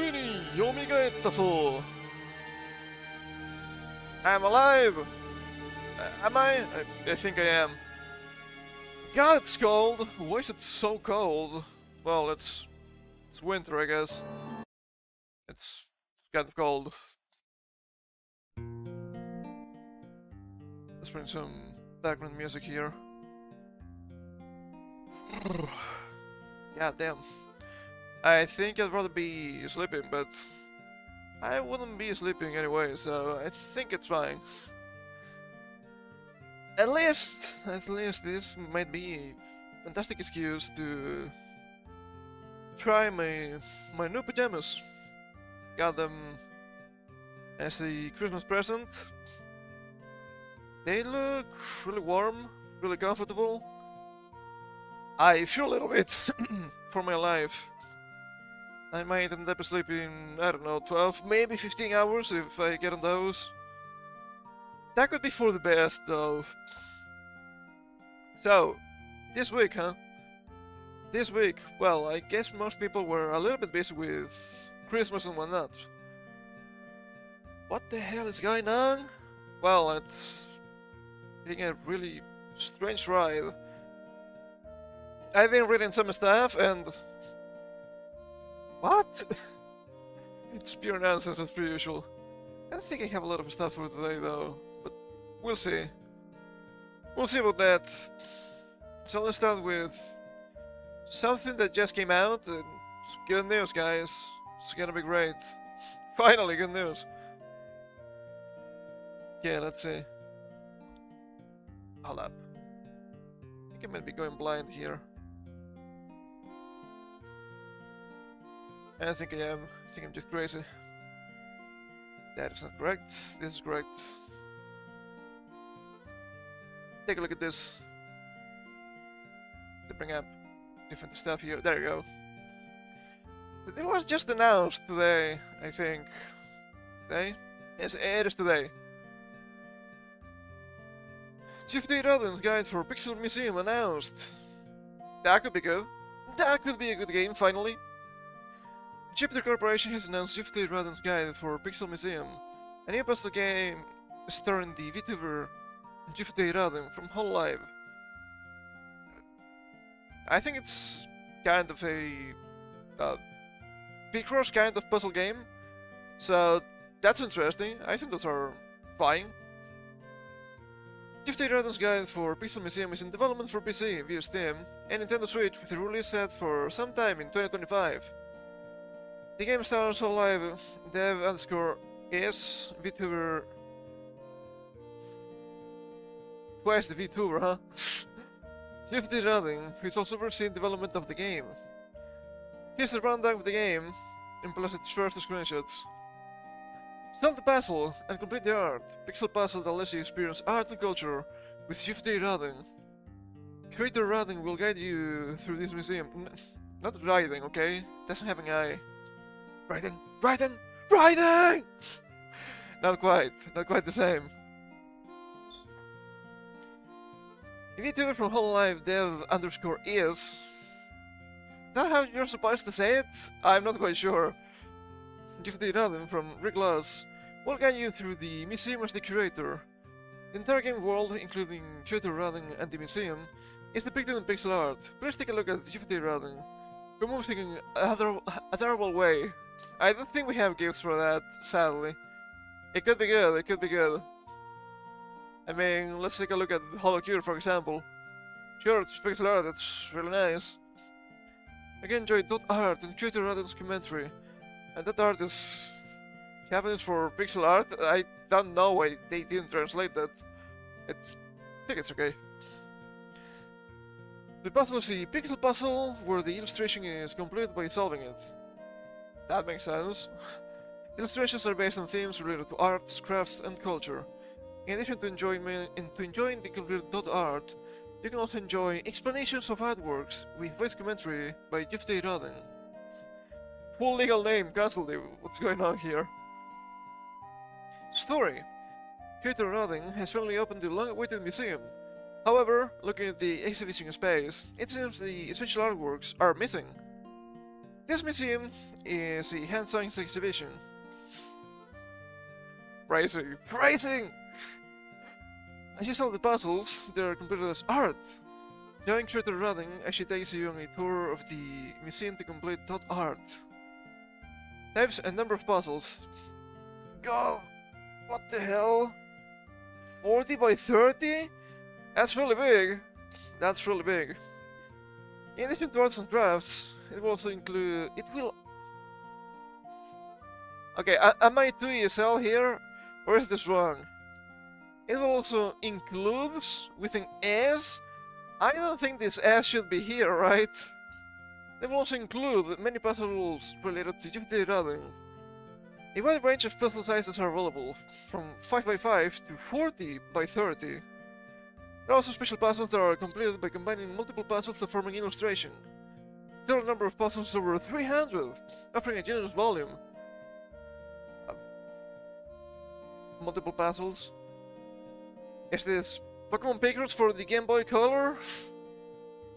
に蘇ったぞ I'm alive! Am I? I think I am. God, it's cold! Why is it so cold? Well, it's winter, I guess. It's kind of cold. Let's bring some background music here. God damn. I think I'd rather be sleeping, but I wouldn't be sleeping anyway, so I think it's fine. At least this might be a fantastic excuse to try my new pajamas. Got them as a Christmas present. They look really warm, really comfortable. I fear a little bit for my life. I might end up sleeping, I don't know, 12, maybe 15 hours if I get on those. That could be for the best, though. So, this week, huh? This week, well, I guess most people were a little bit busy with Christmas and whatnot. What the hell is going on? Well, it's being a really strange ride. I've been reading some stuff and... What? It's pure nonsense as per usual. I think I have a lot of stuff for today though, but we'll see. We'll see about that. So let's start with something that just came out. It's good news, guys. It's gonna be great. Finally, good news. Yeah, let's see. Hold up. I think I might be going blind here. I think I am. I think I'm just crazy. That is not correct. This is correct. Take a look at this. To bring up different stuff here. There you go. It was just announced today, I think. Today? Yes, it is today. Jupiter Rodden's Guide for Pixel Museum announced. That could be good. That could be a good game, finally. Jupiter Corporation has announced Jupiter Rodden's Guide for Pixel Museum, a new puzzle game starring the vtuber Jupiter Rodden from Hololive. I think it's kind of a V-Cross kind of puzzle game, so that's interesting. I think those are fine. Jupiter Rodden's Guide for Pixel Museum is in development for PC via Steam and Nintendo Switch with a release set for sometime in 2025. The game stars Hololive dev underscore is vtuber. Twice the vtuber, huh? Jupiter Rodden, who is also overseeing development of the game. Here's the rundown of the game, and plus its first screenshots. Solve the puzzle and complete the art. Pixel puzzle that lets you experience art and culture with Jupiter Rodden. Creator Rodden will guide you through this museum. Not riding, okay? Doesn't have an eye. Riding! Riding! Riding! Not quite the same. The VTuber from Hololive dev underscore is that how you're supposed to say it? I'm not quite sure. Jupiter Rodden from Rick Loss will guide you through the museum as the curator. The entire game world, including Jupiter Rodden and the museum, is depicted in pixel art. Please take a look at Jupiter Rodden, who moves in an adorable way. I don't think we have gifts for that, sadly. It could be good, it could be good. I mean, let's take a look at Holocure, for example. Sure, it's pixel art, it's really nice. I can enjoy dot art and Jupiter Rodden's commentary. And that art is Japanese for pixel art. I don't know why they didn't translate that. I think it's okay. The puzzle is a pixel puzzle where the illustration is completed by solving it. That makes sense. Illustrations are based on themes related to arts, crafts, and culture. In addition to enjoying the completed dot art, you can also enjoy explanations of artworks with voice commentary by Jupiter Rodden. Full legal name, constantly. What's going on here? Story. Jupiter Rodden has finally opened the long-awaited museum. However, looking at the exhibition space, it seems the essential artworks are missing. This museum is a hand science exhibition. Phrasing! Phrasing! As you solve the puzzles, they are completed as art. Join creator Running as she takes you on a tour of the museum to complete dot art. Types and number of puzzles. God, what the hell? 40 by 30? That's really big. That's really big. In addition to arts and crafts, it will also include. It will. Okay, am I too ESL here? Or is this wrong? It will also includes with an S. I don't think this S should be here, right? It will also include many puzzle rules related to GPT running. A wide range of puzzle sizes are available, from 5 by 5 to 40 by 30. There are also special puzzles that are completed by combining multiple puzzles to form an illustration. The total number of puzzles is over 300, offering a generous volume. Multiple puzzles. Is this Pokemon Picross for the Game Boy Color?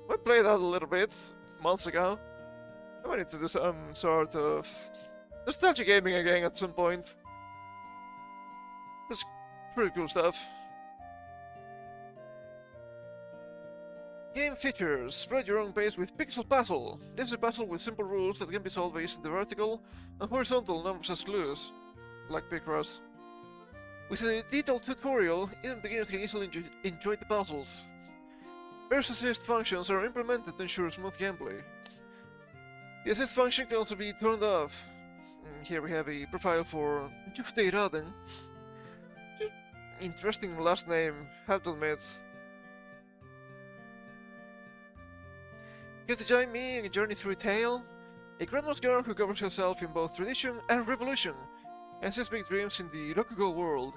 I played that a little bit months ago. I might need to do some sort of nostalgia gaming again at some point. That's pretty cool stuff. Game features. Spread your own pace with Pixel Puzzle. This is a puzzle with simple rules that can be solved by using the vertical and horizontal numbers as clues, like Picross. With a detailed tutorial, even beginners can easily enjoy the puzzles. Various assist functions are implemented to ensure smooth gameplay. The assist function can also be turned off. Here we have a profile for vtuber. Interesting last name, have to admit. Get to join me in a journey through a tale? A grandma's girl who covers herself in both tradition and revolution, and sees big dreams in the Rokugo world.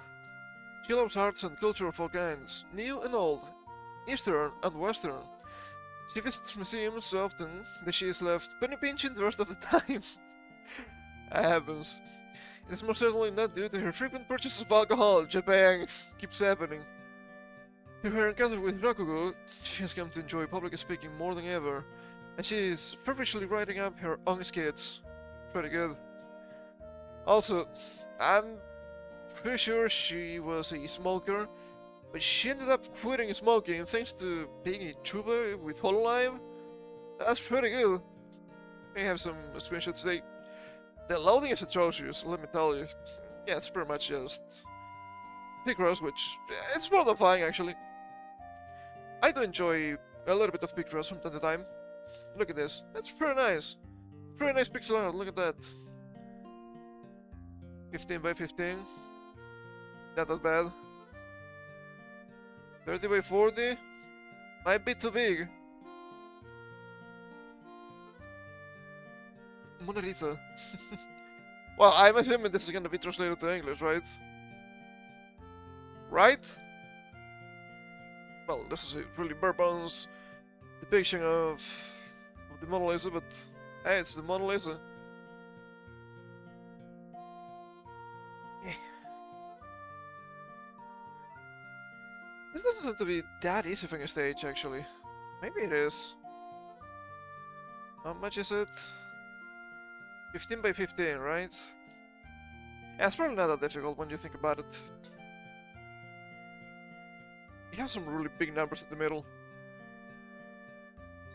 She loves arts and culture of all kinds, new and old, Eastern and Western. She visits museums so often that she is left penny pinching the rest of the time. That happens. It is most certainly not due to her frequent purchases of alcohol. Japan keeps happening. Through her encounter with Rokugo, she has come to enjoy public speaking more than ever, and she is feverishly writing up her own skits. Pretty good. Also, I'm pretty sure she was a smoker, but she ended up quitting smoking thanks to being a tuber with HoloLive. That's pretty good. I have some screenshots today. The loading is atrocious, let me tell you. Yeah, it's pretty much just Picross, which it's more than fine actually. I do enjoy a little bit of Picross from time to time. Look at this, that's pretty nice. Pretty nice pixel art, look at that. 15 by 15. Not that bad. 30 by 40. Might be too big. Mona Lisa. Well, I'm assuming this is gonna be translated to English, right? Right? Well, this is a really bare bones depiction of the Mona Lisa, but hey, it's the Mona Lisa. This doesn't seem to be that easy from a stage, actually. Maybe it is. How much is it? 15 by 15, right? Yeah, it's probably not that difficult when you think about it. You have some really big numbers in the middle.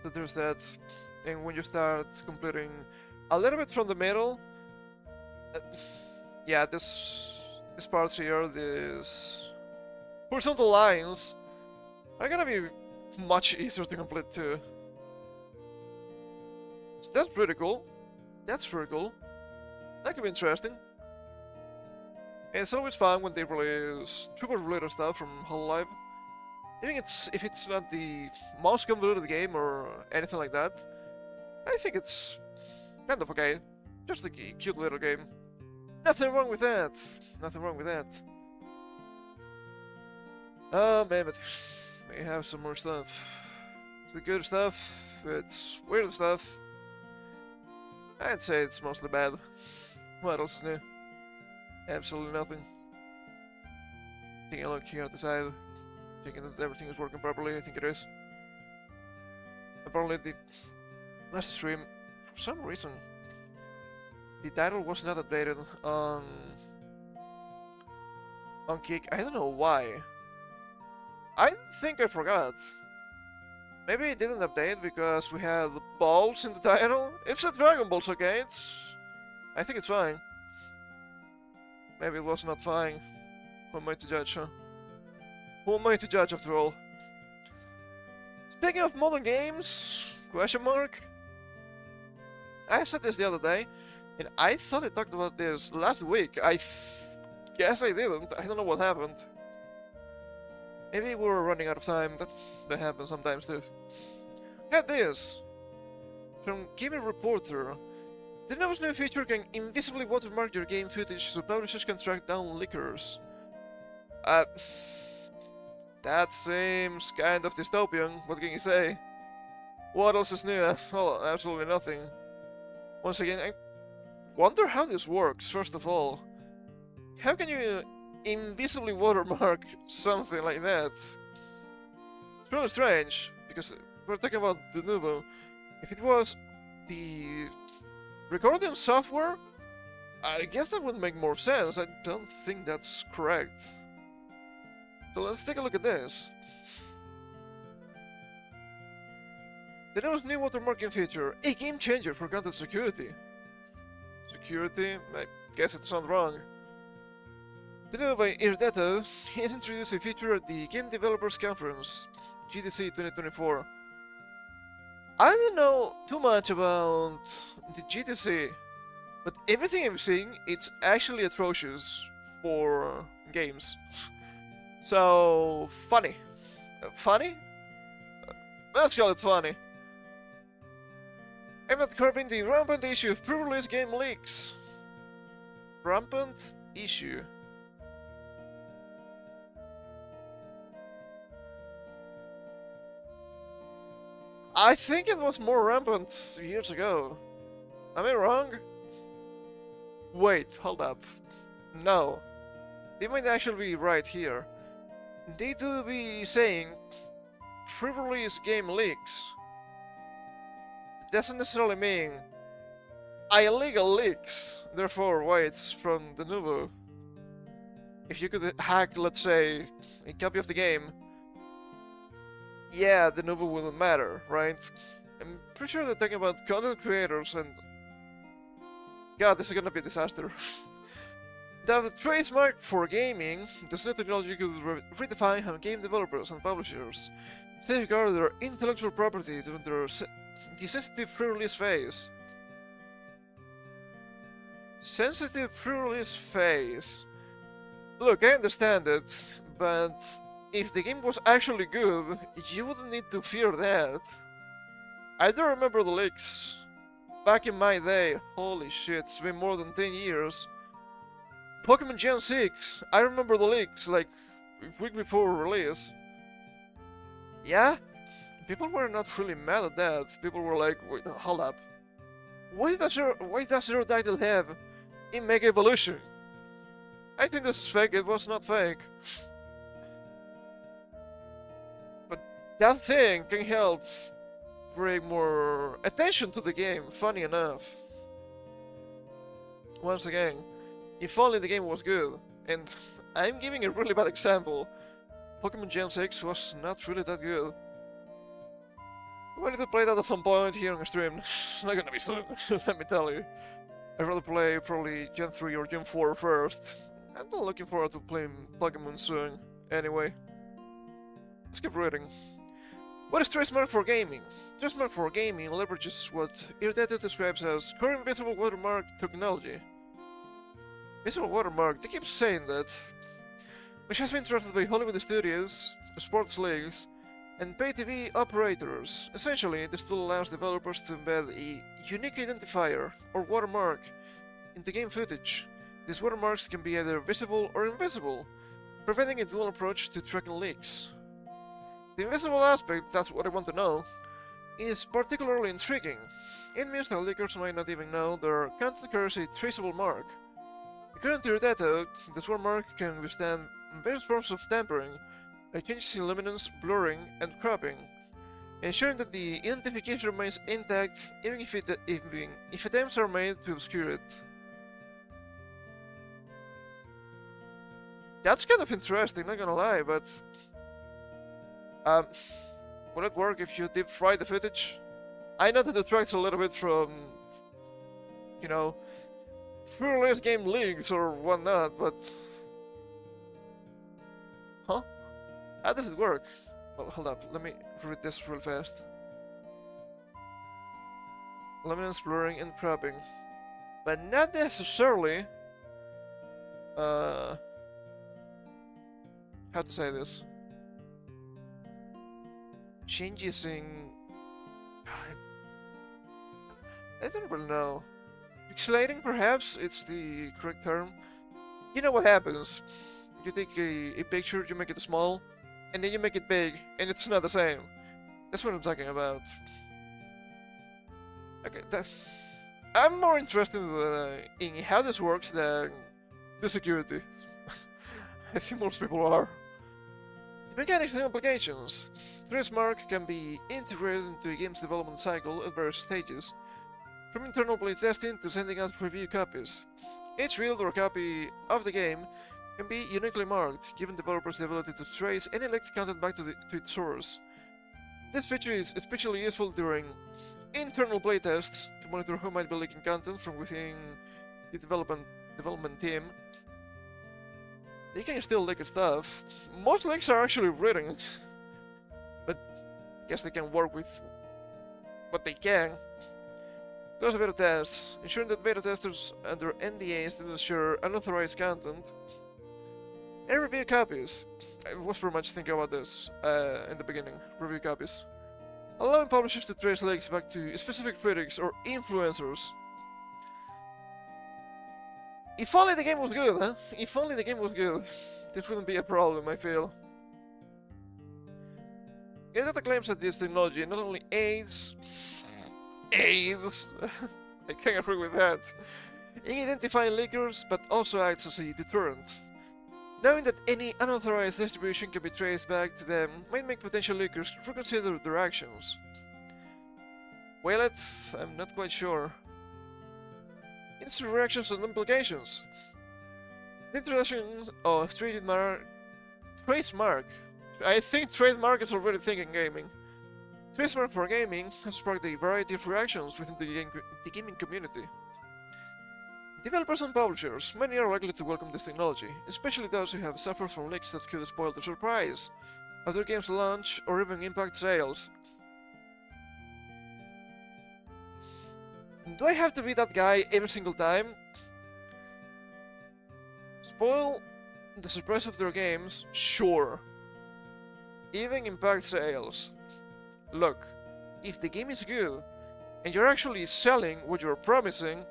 So there's that. And when you start completing a little bit from the middle... yeah, this parts here, this... horizontal lines are gonna be much easier to complete too. So that's pretty cool. That's pretty cool. That could be interesting. And it's always fun when they release tuber-related stuff from HoloLive. Even if it's not the most convoluted game or anything like that, I think it's kind of okay. Just a cute little game. Nothing wrong with that. Nothing wrong with that. Oh man, but we have some more stuff. It's the good stuff, it's weird stuff. I'd say it's mostly bad. What else is new? Absolutely nothing. Taking a look here at the side, checking that everything is working properly, I think it is. Apparently the last stream, for some reason, the title was not updated on Kick. I don't know why. I think I forgot. Maybe it didn't update because we had balls in the title. It's a Dragon Balls, okay? I think it's fine. Maybe it was not fine. Who am I to judge, huh? Who am I to judge after all? Speaking of modern games, question mark? I said this the other day, and I thought I talked about this last week. Guess I didn't. I don't know what happened. Maybe we were running out of time. That happens sometimes too. Had this from Game Reporter. The newest new feature can invisibly watermark your game footage so publishers can track down leakers. That seems kind of dystopian. What can you say? What else is new? Well, absolutely nothing. Once again, I wonder how this works, first of all. How can you invisibly watermark something like that? It's really strange, because we're talking about the Nubo. If it was the recording software, I guess that would make more sense. I don't think that's correct. So let's take a look at this. The newest new watermarking feature, a game changer for content security. Security? I guess it sounds wrong. The new by Irdato has introduced a feature at the Game Developers Conference, GDC 2024. I don't know too much about the GDC, but everything I'm seeing, it's actually atrocious for games. So, funny. Funny? Let's call it funny. I'm not curbing the rampant issue of pre-release game leaks. Rampant issue. I think it was more rampant years ago. Am I wrong? Wait, hold up. No. They might actually be right here. They do be saying pre-release game leaks. Doesn't necessarily mean illegal leaks. Therefore, why it's from the Nubo. If you could hack, let's say, a copy of the game, yeah, the Nubo wouldn't matter, right? I'm pretty sure they're talking about content creators and... God, this is gonna be a disaster. The trademark for gaming, this new technology could redefine how game developers and publishers safeguard their intellectual property during the sensitive pre-release phase. Sensitive pre-release phase. Look, I understand it, but if the game was actually good, you wouldn't need to fear that. I do remember the leaks. Back in my day, holy shit, it's been more than 10 years. Pokemon Gen 6, I remember the leaks, like, a week before release. Yeah? People were not really mad at that. People were like, wait, hold up. Why does your title have in Mega Evolution? I think this is fake, it was not fake. But that thing can help bring more attention to the game, funny enough. Once again, if only the game was good. And I'm giving a really bad example. Pokemon Gen 6 was not really that good. We need to play that at some point here on the stream. It's not gonna be soon, let me tell you. I'd rather play probably Gen 3 or Gen 4 first. I'm not looking forward to playing Pokemon soon. Anyway, let's keep reading. What is trademark for gaming? Trademark for gaming leverages what Irritated describes as core invisible watermark technology. Visible watermark, they keep saying that. Which has been drafted by Hollywood studios, sports leagues, and pay TV operators. Essentially, this tool allows developers to embed a unique identifier, or watermark, into game footage. These watermarks can be either visible or invisible, preventing a dual approach to tracking leaks. The invisible aspect, that's what I want to know, is particularly intriguing. It means that leakers might not even know their content carries a traceable mark. According to your data, this watermark can withstand various forms of tampering, like changes in luminance, blurring, and cropping, ensuring that the identification remains intact even if attempts are made to obscure it. That's kind of interesting, not gonna lie, but will it work if you deep fry the footage? I know that detracts a little bit from, you know, fearless game leagues or whatnot, but huh? How does it work? Well, hold up, let me read this real fast. Luminance blurring and cropping, but not necessarily. How to say this? Changes in. I don't really know. Pixelating, perhaps it's the correct term. You know what happens? You take a picture, you make it small, and then you make it big, and it's not the same. That's what I'm talking about. Okay, I'm more interested in how this works than the security. I think most people are. The mechanics and applications. Tracemark can be integrated into a game's development cycle at various stages, from internal playtesting to sending out preview copies. Each build or copy of the game can be uniquely marked, giving developers the ability to trace any leaked content back to its source. This feature is especially useful during internal playtests to monitor who might be leaking content from within the development team. They can still leak stuff. Most leaks are actually written, but I guess they can work with what they can. Close beta tests, ensuring that beta testers under NDAs do not share unauthorized content. And review copies. I was pretty much thinking about this in the beginning. Review copies. Allowing publishers to trace leaks back to specific critics or influencers. If only the game was good, huh? If only the game was good. This wouldn't be a problem, I feel. Game data claims that this technology not only aids... I can't agree with that. In identifying leakers, but also acts as a deterrent. Knowing that any unauthorized distribution can be traced back to them might make potential leakers reconsider their actions. Well, I'm not quite sure. Instant reactions and implications. The introduction of trademark. I think trademark is already thinking gaming. Trademark for gaming has sparked a variety of reactions within the gaming community. Developers and publishers, many are likely to welcome this technology, especially those who have suffered from leaks that could spoil the surprise of their game's launch or even impact sales. Do I have to be that guy every single time? Spoil the surprise of their games? Sure. Even impact sales. Look, if the game is good, and you're actually selling what you're promising,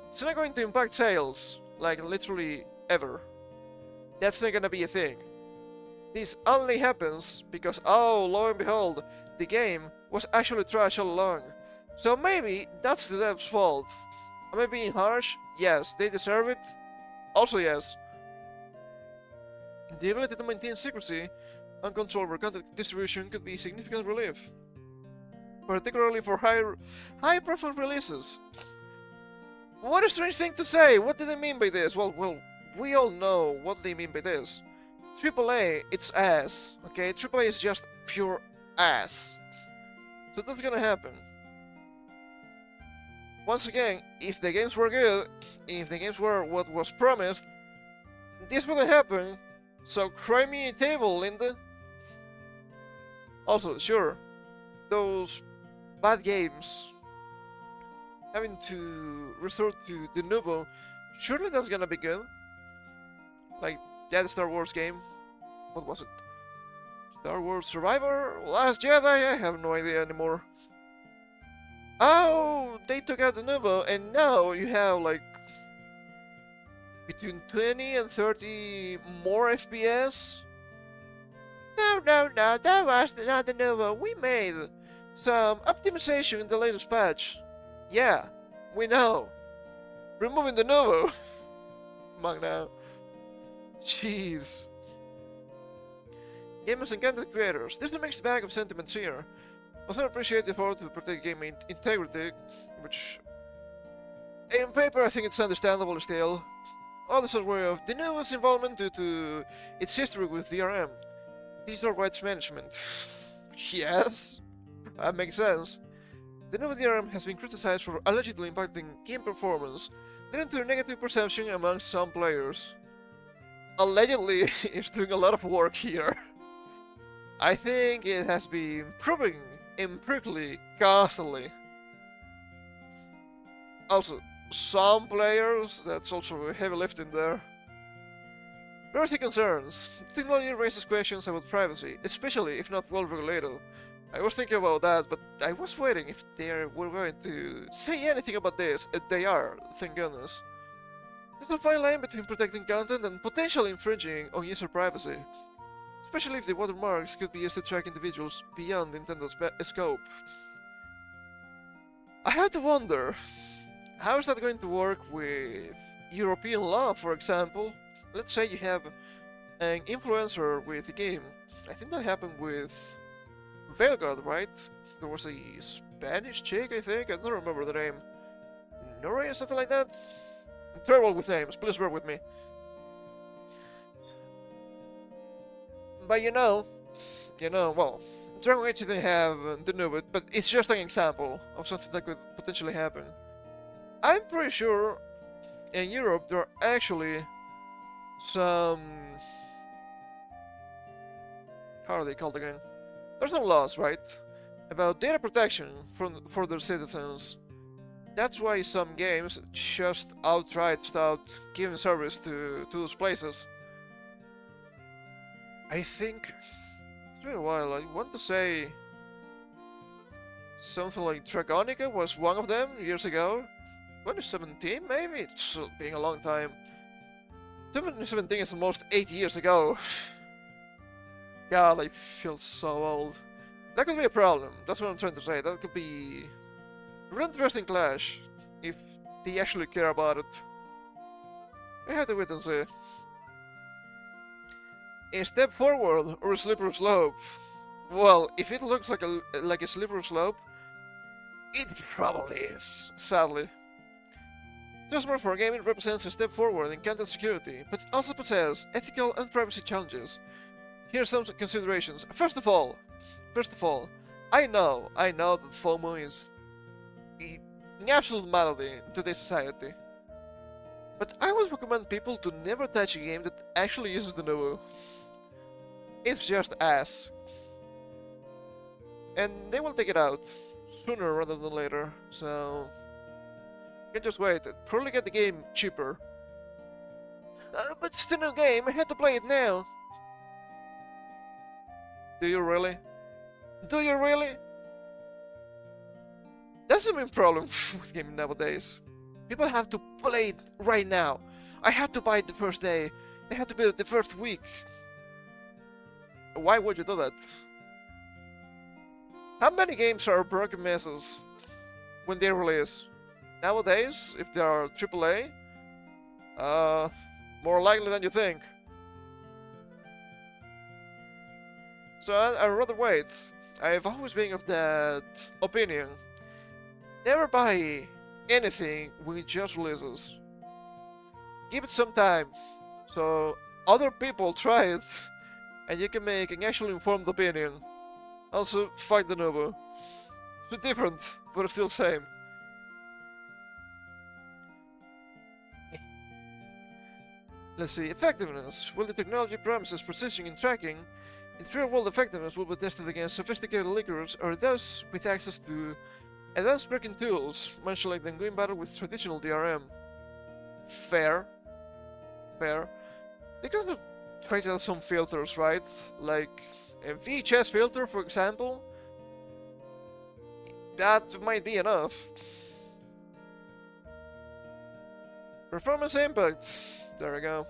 it's not going to impact sales, like literally ever. That's not gonna be a thing. This only happens because, oh, lo and behold, the game was actually trash all along. So maybe that's the dev's fault. Am I being harsh? Yes. They deserve it? Also yes. The ability to maintain secrecy and control over content distribution could be a significant relief, particularly for high-profile releases. What a strange thing to say! What do they mean by this? Well, we all know what they mean by this. AAA, it's ass, okay? AAA is just pure ass. So that's gonna happen. Once again, if the games were good, if the games were what was promised, this wouldn't happen. So cry me a table, Linda. Also, sure, those bad games having to resort to the nouveau, surely that's gonna be good. Like that Star Wars game. What was it? Star Wars Survivor? Last Jedi? I have no idea anymore. Oh, they took out the nouveau, and now you have like between 20 and 30 more FPS. No, that was not the nouveau. We made some optimization in the latest patch. Yeah, we know. Removing the nouveau. Come on now. Jeez. Gamers and content creators. There's a mixed bag of sentiments here. Also appreciate the effort to protect game integrity, which on paper I think it's understandable still. others are aware of the newest involvement due to its history with DRM, digital rights management. Yes, that makes sense. The new DRM has been criticized for allegedly impacting game performance, leading to a negative perception among some players. Allegedly, it's doing a lot of work here. I think it has been proving empirically constantly. Also, some players, that's also heavy lifting there. Privacy concerns. Technology raises questions about privacy, especially if not well regulated. I was thinking about that, but I was waiting if they were going to say anything about this. They are, thank goodness. There's a fine line between protecting content and potentially infringing on user privacy, especially if the watermarks could be used to track individuals beyond Nintendo's scope. I had to wonder, how is that going to work with European law, for example? Let's say you have an influencer with a game. I think that happened with Veilgod, right? There was a Spanish chick, I think. I don't remember the name. Nori or something like that? I'm terrible with names, please bear with me. But well, Dragon Age didn't have the Nubit, but it's just an example of something that could potentially happen. I'm pretty sure in Europe there are actually some... how are they called again? There's some laws, right? About data protection for their citizens. That's why some games just outright stopped giving service to those places. I think it's been a while. I want to say something like Dragonica was one of them years ago. 2017 maybe? It's been a long time. 2017 is almost 8 years ago. God, I feel so old. That could be a problem, that's what I'm trying to say. That could be a real interesting clash, if they actually care about it. We have to wait and see. A step forward or a slippery slope? Well, if it looks like a slippery slope, it probably is, sadly. Just for gaming represents a step forward in content security, but it also possesses ethical and privacy challenges. Here are some considerations. First of all, I know that FOMO is an absolute malady in today's society. But I would recommend people to never touch a game that actually uses the Nubu. It's just ass. And they will take it out sooner rather than later, so you can just wait. Probably get the game cheaper. But it's a new game, I had to play it now. Do you really? Do you really? That's the main problem with gaming nowadays. People have to play it right now. I had to buy it the first day. I had to build it the first week. Why would you do that? How many games are broken messes when they release? Nowadays, if they are AAA, more likely than you think. So I'd rather wait. I've always been of that opinion. Never buy anything when it just releases. Give it some time, so other people try it, and you can make an actually informed opinion. Also, fuck the Nubu. It's different, but it's still same. Let's see, effectiveness. While the technology promises precision in tracking, its real-world effectiveness will be tested against sophisticated lickers or those with access to advanced tracking tools, much like them going battle with traditional DRM. Fair. They could have tried out some filters, right? Like a VHS filter, for example. That might be enough. Performance impact. There we go.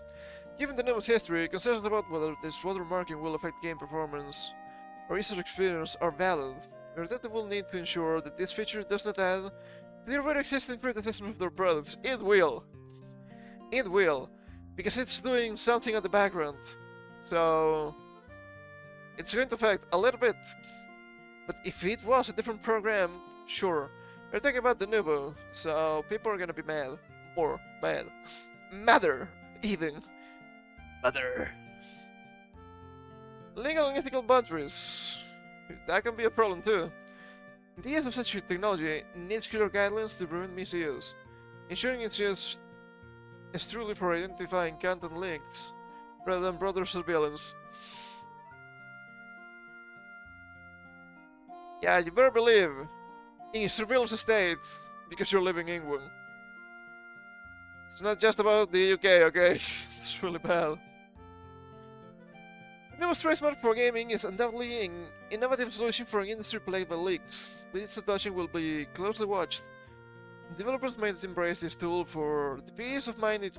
Given the newest history, concerns about whether this watermarking will affect game performance or user experience are valid. Redacted will need to ensure that this feature does not add to the already existing criticism of their products. It will. It will. Because it's doing something in the background. So it's going to affect a little bit. But if it was a different program, sure. We're talking about the Nubu, so people are gonna be mad. More mad. Madder, Even. Mother. Legal and ethical boundaries. That can be a problem too. The use of such technology needs clear guidelines to prevent misuse, ensuring its use is truly for identifying content links rather than broader surveillance. Yeah, you better believe in a surveillance state because you're living in one. It's not just about the UK, okay? It's really bad. The newest trace mode for gaming is undoubtedly an innovative solution for an industry plagued by leaks, but its adoption will be closely watched. Developers might embrace this tool for the peace of mind it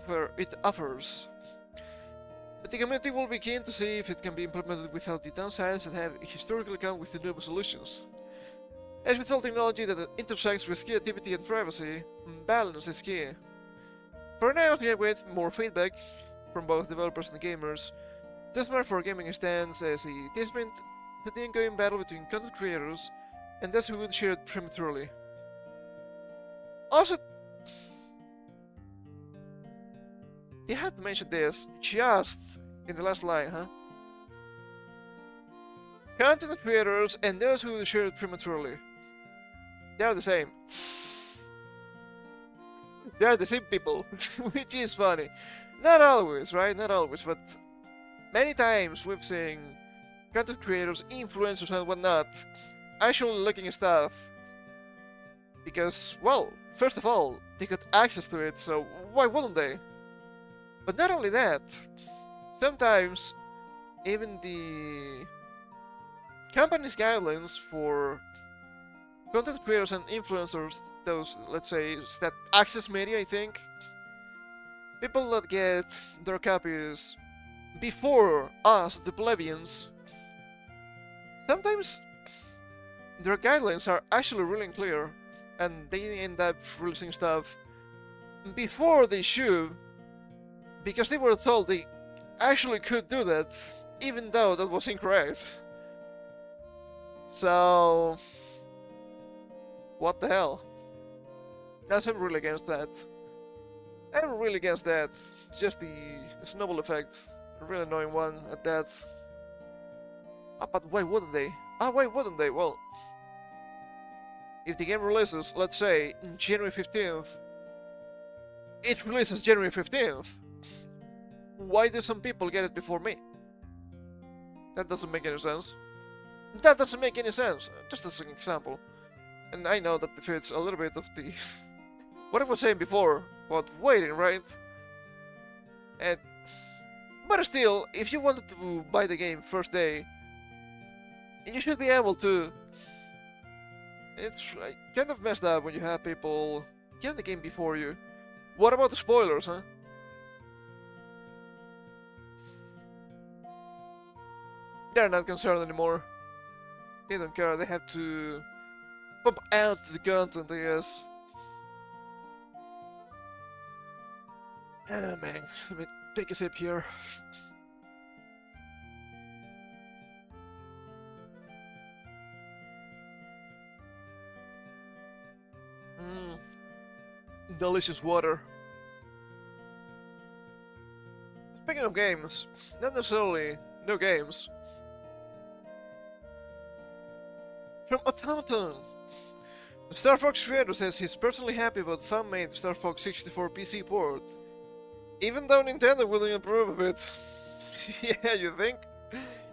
offers, but the community will be keen to see if it can be implemented without the downsides that have historically come with renewable solutions. As with all technology that intersects with creativity and privacy, balance is key. For now, we await more feedback from both developers and gamers. Testmark for Gaming stands as a testament to the ongoing battle between content creators and those who would share it prematurely. Also, you had to mention this just in the last line, huh? Content creators and those who would share it prematurely. They are the same. They are the same people, which is funny. Not always, right? Not always, but many times we've seen content creators, influencers and whatnot actually looking at stuff because, well, first of all, they got access to it, so why wouldn't they? But not only that, sometimes even the company's guidelines for content creators and influencers, those, let's say, that access media, I think, people that get their copies before us, the plebeians, sometimes their guidelines are actually really unclear, and they end up releasing stuff before they should, because they were told they actually could do that, even though that was incorrect. So, what the hell? I'm really against that. I'm really against that. It's just the snowball effect. A really annoying one at that. But why wouldn't they? Why wouldn't they? Well, if the game releases, let's say, January 15th, it releases January 15th. Why do some people get it before me? That doesn't make any sense. That doesn't make any sense. Just as an example. And I know that defeats a little bit of the what I was saying before about waiting, right? And but still, if you wanted to buy the game first day, you should be able to. It's kind of messed up when you have people get the game before you. What about the spoilers, huh? They're not concerned anymore. They don't care, they have to pump out the content, I guess. Ah, man, let me take a sip here. Delicious water. Speaking of games, not necessarily new games. From Automaton, the Star Fox creator says he's personally happy about fan-made Star Fox 64 PC port, even though Nintendo wouldn't approve of it. Yeah, you think?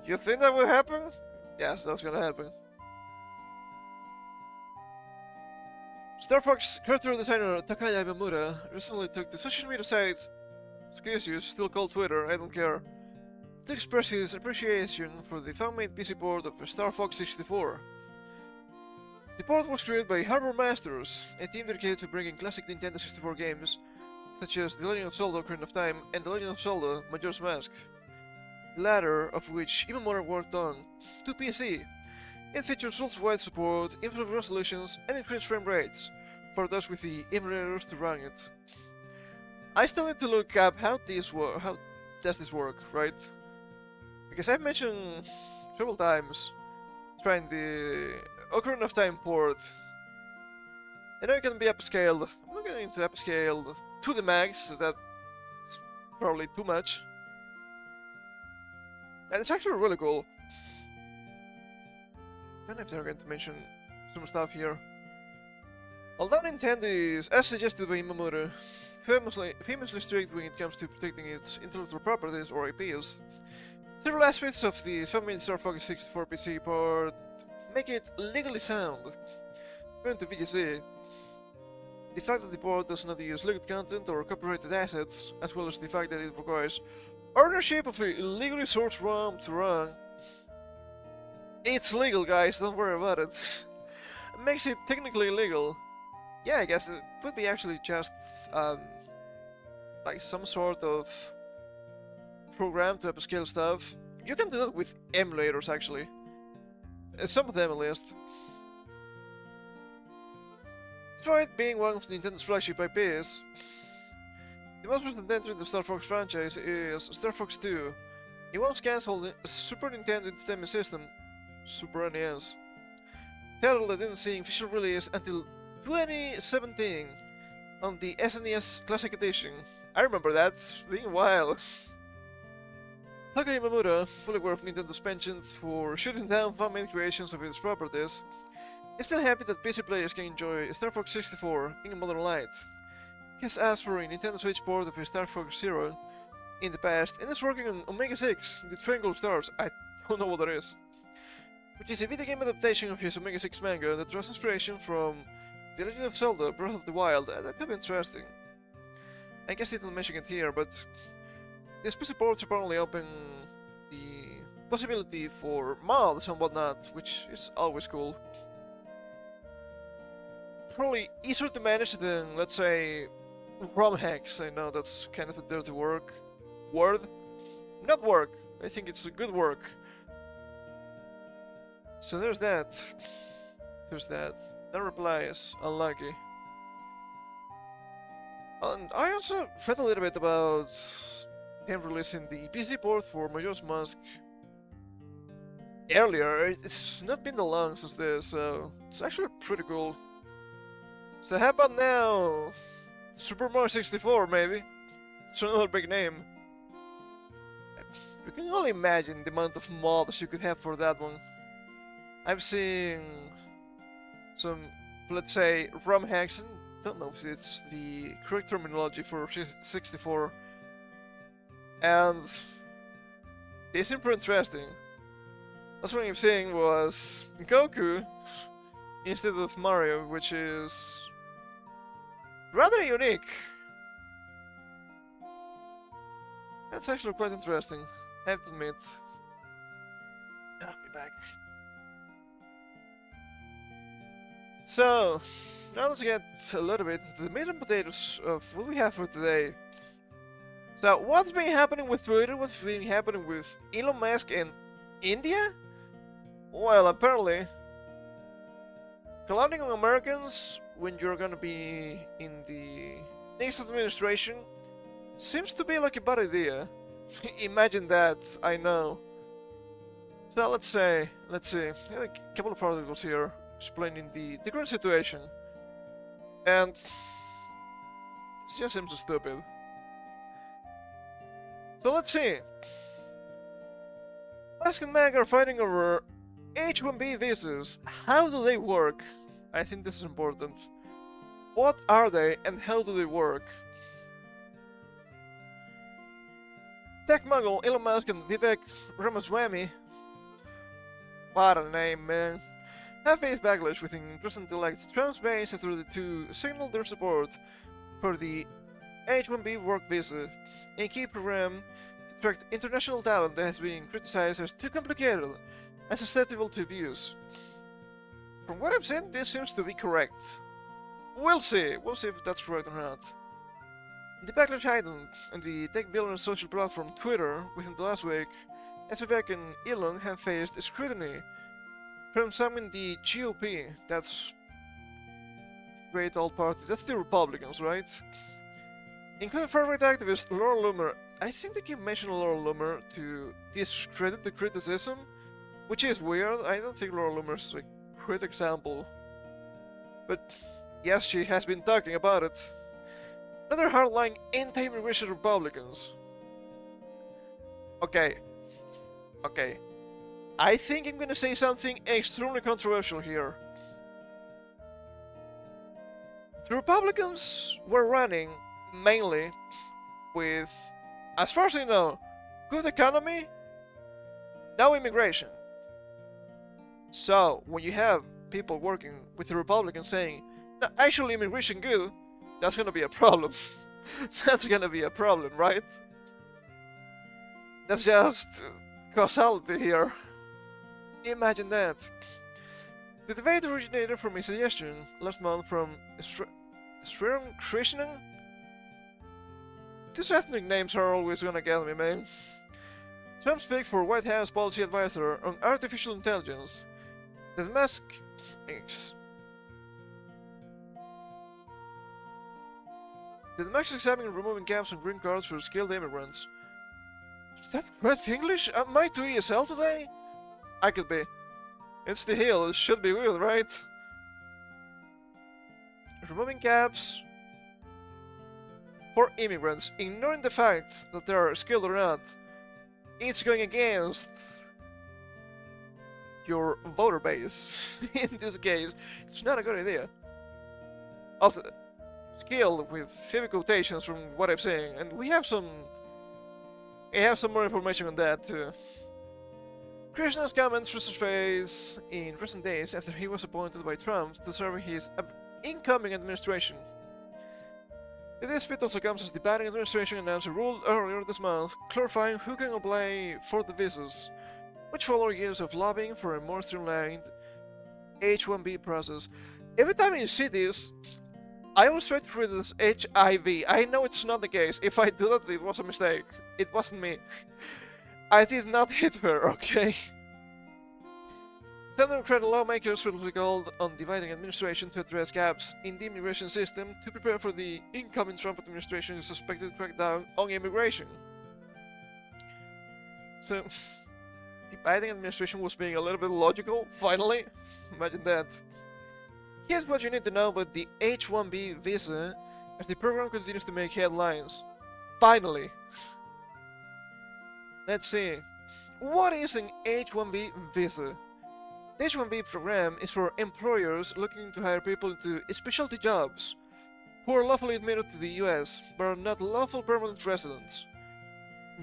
You think that will happen? Yes, that's gonna happen. Star Fox character designer Takaya Imamura recently took the social media site, excuse you, still called Twitter, I don't care, to express his appreciation for the fan-made PC port of Star Fox 64. The port was created by Harbor Masters, a team dedicated to bringing classic Nintendo 64 games such as The Legend of Zelda: Ocarina of Time and The Legend of Zelda: Majora's Mask, the latter of which Imamura worked on, to PC. It features ultra-wide support, improved resolutions, and increased frame rates for those with the emulators to run it. I still need to look up how does this work, right? Because I've mentioned several times trying the Ocarina of Time port. I know it can be upscaled. I'm not going to upscale to the max, so that probably too much. And it's actually really cool. I don't know if they're going to mention some stuff here. Although Nintendo is, as suggested by Imamura, famously strict when it comes to protecting its intellectual properties or IPs, several aspects of the family Star Fox 64 PC port make it legally sound. According to VGC, the fact that the port does not use leaked content or copyrighted assets, as well as the fact that it requires ownership of a illegally sourced ROM to run, it's legal, guys, don't worry about it. Makes it technically illegal. Yeah, I guess it would be actually just like some sort of program to upscale stuff. You can do that with emulators, actually. Some of them, at least. Despite being one of Nintendo's flagship IPs, the most recent entry in the Star Fox franchise is Star Fox 2. It once cancelled a Super Nintendo Entertainment System, Super NES, title that didn't see official release until 2017 on the SNES Classic Edition. I remember that, being a while. Taka Imamura, fully aware of Nintendo's penchant for shooting down fan-made creations of its properties, is still happy that PC players can enjoy Star Fox 64 in a modern light. He has asked for a Nintendo Switch port of Star Fox Zero in the past, and is working on Omega 6, the Triangle of Stars, I don't know what that is, which is a video game adaptation of his Omega 6 manga that draws inspiration from The Legend of Zelda Breath of the Wild. That could be interesting. I guess they didn't mention it here, but these PC ports apparently open the possibility for mods and whatnot, which is always cool. Probably easier to manage than, let's say, ROM hacks. I know that's kind of a dirty word. Not work. I think it's a good work. So there's that. There's that. No replies. Unlucky. And I also read a little bit about him releasing the PC port for Majora's Mask earlier. It's not been that long since this, so it's actually pretty cool. So how about now? Super Mario 64, maybe? It's another big name. You can only imagine the amount of mods you could have for that one. I've seen some, let's say, ROM hacks. I don't know if it's the correct terminology for 64. And they seem pretty interesting. Last one I've seen was Goku instead of Mario, which is rather unique. That's actually quite interesting, I have to admit. I'll be back. So, now let's get a little bit into the meat and potatoes of what we have for today. So, what's been happening with Twitter? What's been happening with Elon Musk and India? Well, apparently, clowning on Americans when you're gonna be in the next administration seems to be like a bad idea. Imagine that, I know. So let's see, I have a couple of articles here explaining the current situation. And it just seems so stupid. So let's see. Musk and Mag are fighting over H-1B visas. How do they work? I think this is important. What are they and how do they work? Tech mogul Elon Musk and Vivek Ramaswamy, what a name, man, have faced backlash within President-elect Trump's base after the two signaled their support for the H-1B work visa, a key program to attract international talent that has been criticized as too complicated and susceptible to abuse. From what I've seen, this seems to be correct. We'll see if that's correct or not. The backlash heightened on the tech billionaire social platform Twitter within the last week, as Vivek and Elon have faced scrutiny from some in the GOP, that's great old party, that's the Republicans, right? Including far-right activist Laura Loomer. I think they keep mentioning Laura Loomer to discredit the criticism, which is weird. I don't think Laura Loomer is a great example. But yes, she has been talking about it. Another hardline anti-immigration Republicans. Okay. Okay. I think I'm gonna say something extremely controversial here. The Republicans were running mainly with, as far as I know, good economy, no immigration. So, when you have people working with the Republicans saying, no, actually immigration good, that's gonna be a problem. That's gonna be a problem, right? That's just causality here. Imagine that. The debate originated from a suggestion last month from Swearing Krishnan? These ethnic names are always gonna get me, man. Trump's pick for White House policy advisor on artificial intelligence. That Musk Did Musk examine removing caps on green cards for skilled immigrants? Is that correct English? Am I too ESL today? I could be. It's the Hill, it should be good, right? Removing caps for immigrants, ignoring the fact that they are skilled or not. It's going against your voter base. In this case, it's not a good idea. Also, skilled with heavy quotations from what I'm saying, and we have some more information on that too. Krishna's comments resurfaced in recent days after he was appointed by Trump to serve his incoming administration. The dispute also comes as the Biden administration announced a rule earlier this month clarifying who can apply for the visas, which follow years of lobbying for a more streamlined H-1B process. Every time you see this, I always try to read this HIV. I know it's not the case. If I do that, it was a mistake. It wasn't me. I did not hit her, okay? Some Democratic lawmakers will be called on the Biden administration to address gaps in the immigration system to prepare for the incoming Trump administration's suspected crackdown on immigration. So, the Biden administration was being a little bit logical, finally. Imagine that. Here's what you need to know about the H-1B visa as the program continues to make headlines. Finally. Let's see. What is an H-1B visa? The H-1B program is for employers looking to hire people into specialty jobs who are lawfully admitted to the US but are not lawful permanent residents,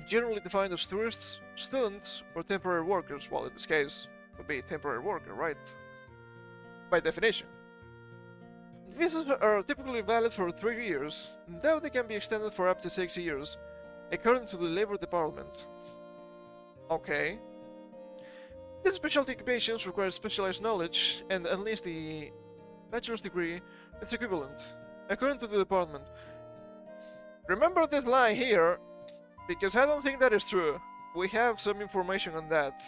generally defined as tourists, students, or temporary workers. Well, in this case, it would be a temporary worker, right? By definition. Visas are typically valid for 3 years, though they can be extended for up to 6 years, according to the Labor Department. Okay. These specialty occupations require specialized knowledge and at least a bachelor's degree its equivalent, according to the department. Remember this line here, because I don't think that is true. We have some information on that.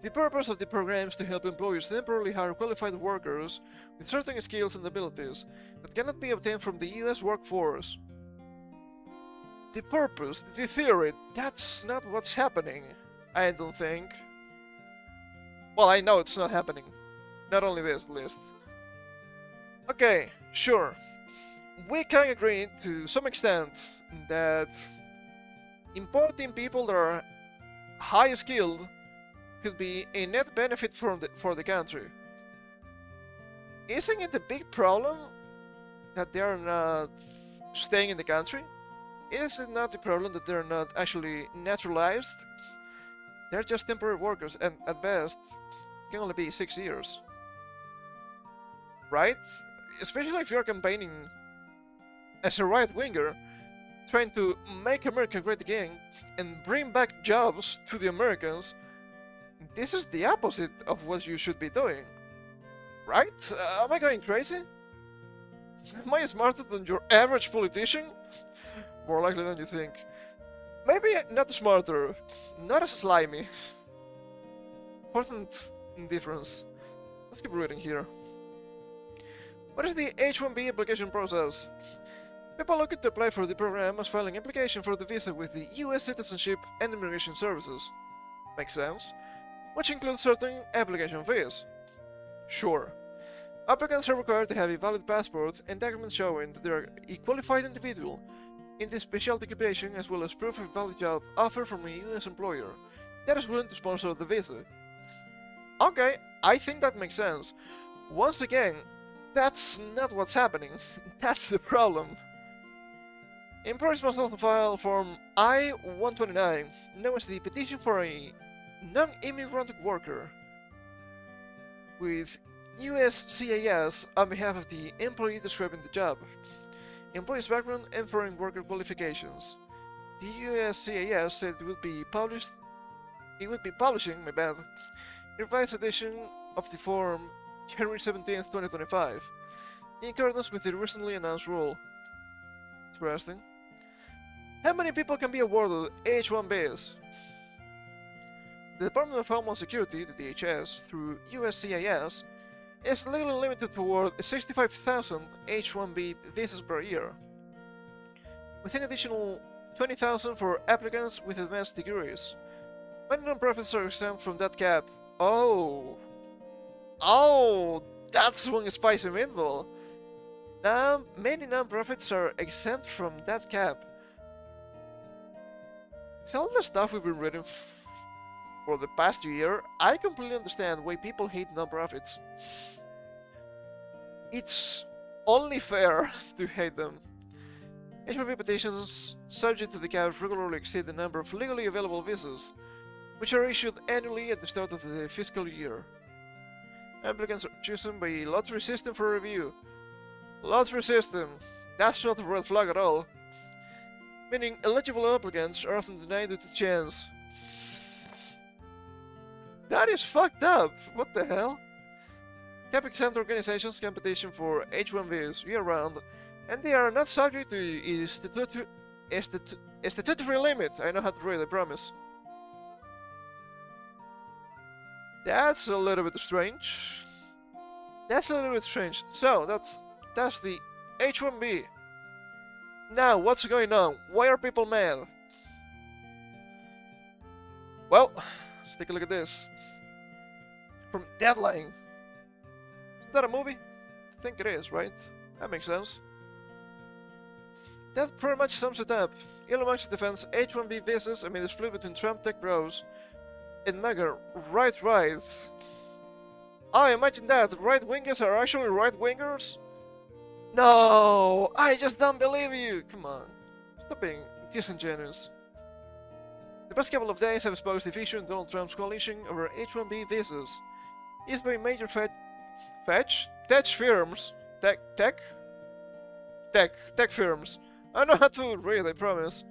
The purpose of the program is to help employers temporarily hire qualified workers with certain skills and abilities that cannot be obtained from the US workforce. The purpose, the theory, that's not what's happening, I don't think. Well, I know it's not happening. Not only this, at least. Okay, sure. We can agree to some extent that importing people that are high skilled could be a net benefit for the country. Isn't it a big problem that they are not staying in the country? Is it not the problem that they're not actually naturalized? They're just temporary workers, and at best, can only be 6 years. Right? Especially if you're campaigning as a right-winger, trying to make America great again and bring back jobs to the Americans. This is the opposite of what you should be doing. Right? Am I going crazy? Am I smarter than your average politician? More likely than you think. Maybe not smarter, not as slimy. Important difference. Let's keep reading here. What is the H-1B application process? People looking to apply for the program must file an application for the visa with the US Citizenship and Immigration Services. Makes sense. Which includes certain application fees. Sure. Applicants are required to have a valid passport and documents showing that they are a qualified individual in this specialty occupation as well as proof of valid job offer from a US employer that is willing to sponsor the visa. Okay, I think that makes sense. Once again, that's not what's happening. That's the problem. Employers must also file Form I-129, known as the Petition for a Non-Immigrant Worker, with USCIS on behalf of the employee describing the job, employee's background, and foreign worker qualifications. The USCIS said it would be publishing, a revised edition of the form January 17, 2025, in accordance with the recently announced rule. Interesting. How many people can be awarded H-1Bs? The Department of Homeland Security, the DHS, through USCIS, is legally limited to award 65,000 H-1B visas per year, with an additional 20,000 for applicants with advanced degrees. Many non-profits are exempt from that cap. Oh, that's one spicy meatball. Now, many non-profits are exempt from that cap. With all the stuff we've been reading for the past year, I completely understand why people hate non-profits. It's only fair to hate them. H-1B petitions subject to the cap regularly exceed the number of legally available visas, which are issued annually at the start of the fiscal year. Applicants are chosen by a lottery system for review. Lottery system. That's not a red flag at all. Meaning eligible applicants are often denied due to chance. That is fucked up. What the hell? Cap-exempt organizations can petition for H-1Bs year-round, and they are not subject to a statutory limit. I know how to read, I promise. That's a little bit strange. So, that's the H-1B. Now, what's going on? Why are people mad? Well, let's take a look at this. From Deadline. Is that a movie? I think it is, right? That makes sense. That pretty much sums it up. Elon Musk defends H-1B visas amid the split between Trump tech bros and MAGA right. Oh, imagine that. Right-wingers are actually right-wingers? No! I just don't believe you! Come on. Stop being disingenuous. The past couple of days have exposed the issue in Donald Trump's coalition over H-1B visas. Used by major tech firms. Tech firms. I know how to read, I promise.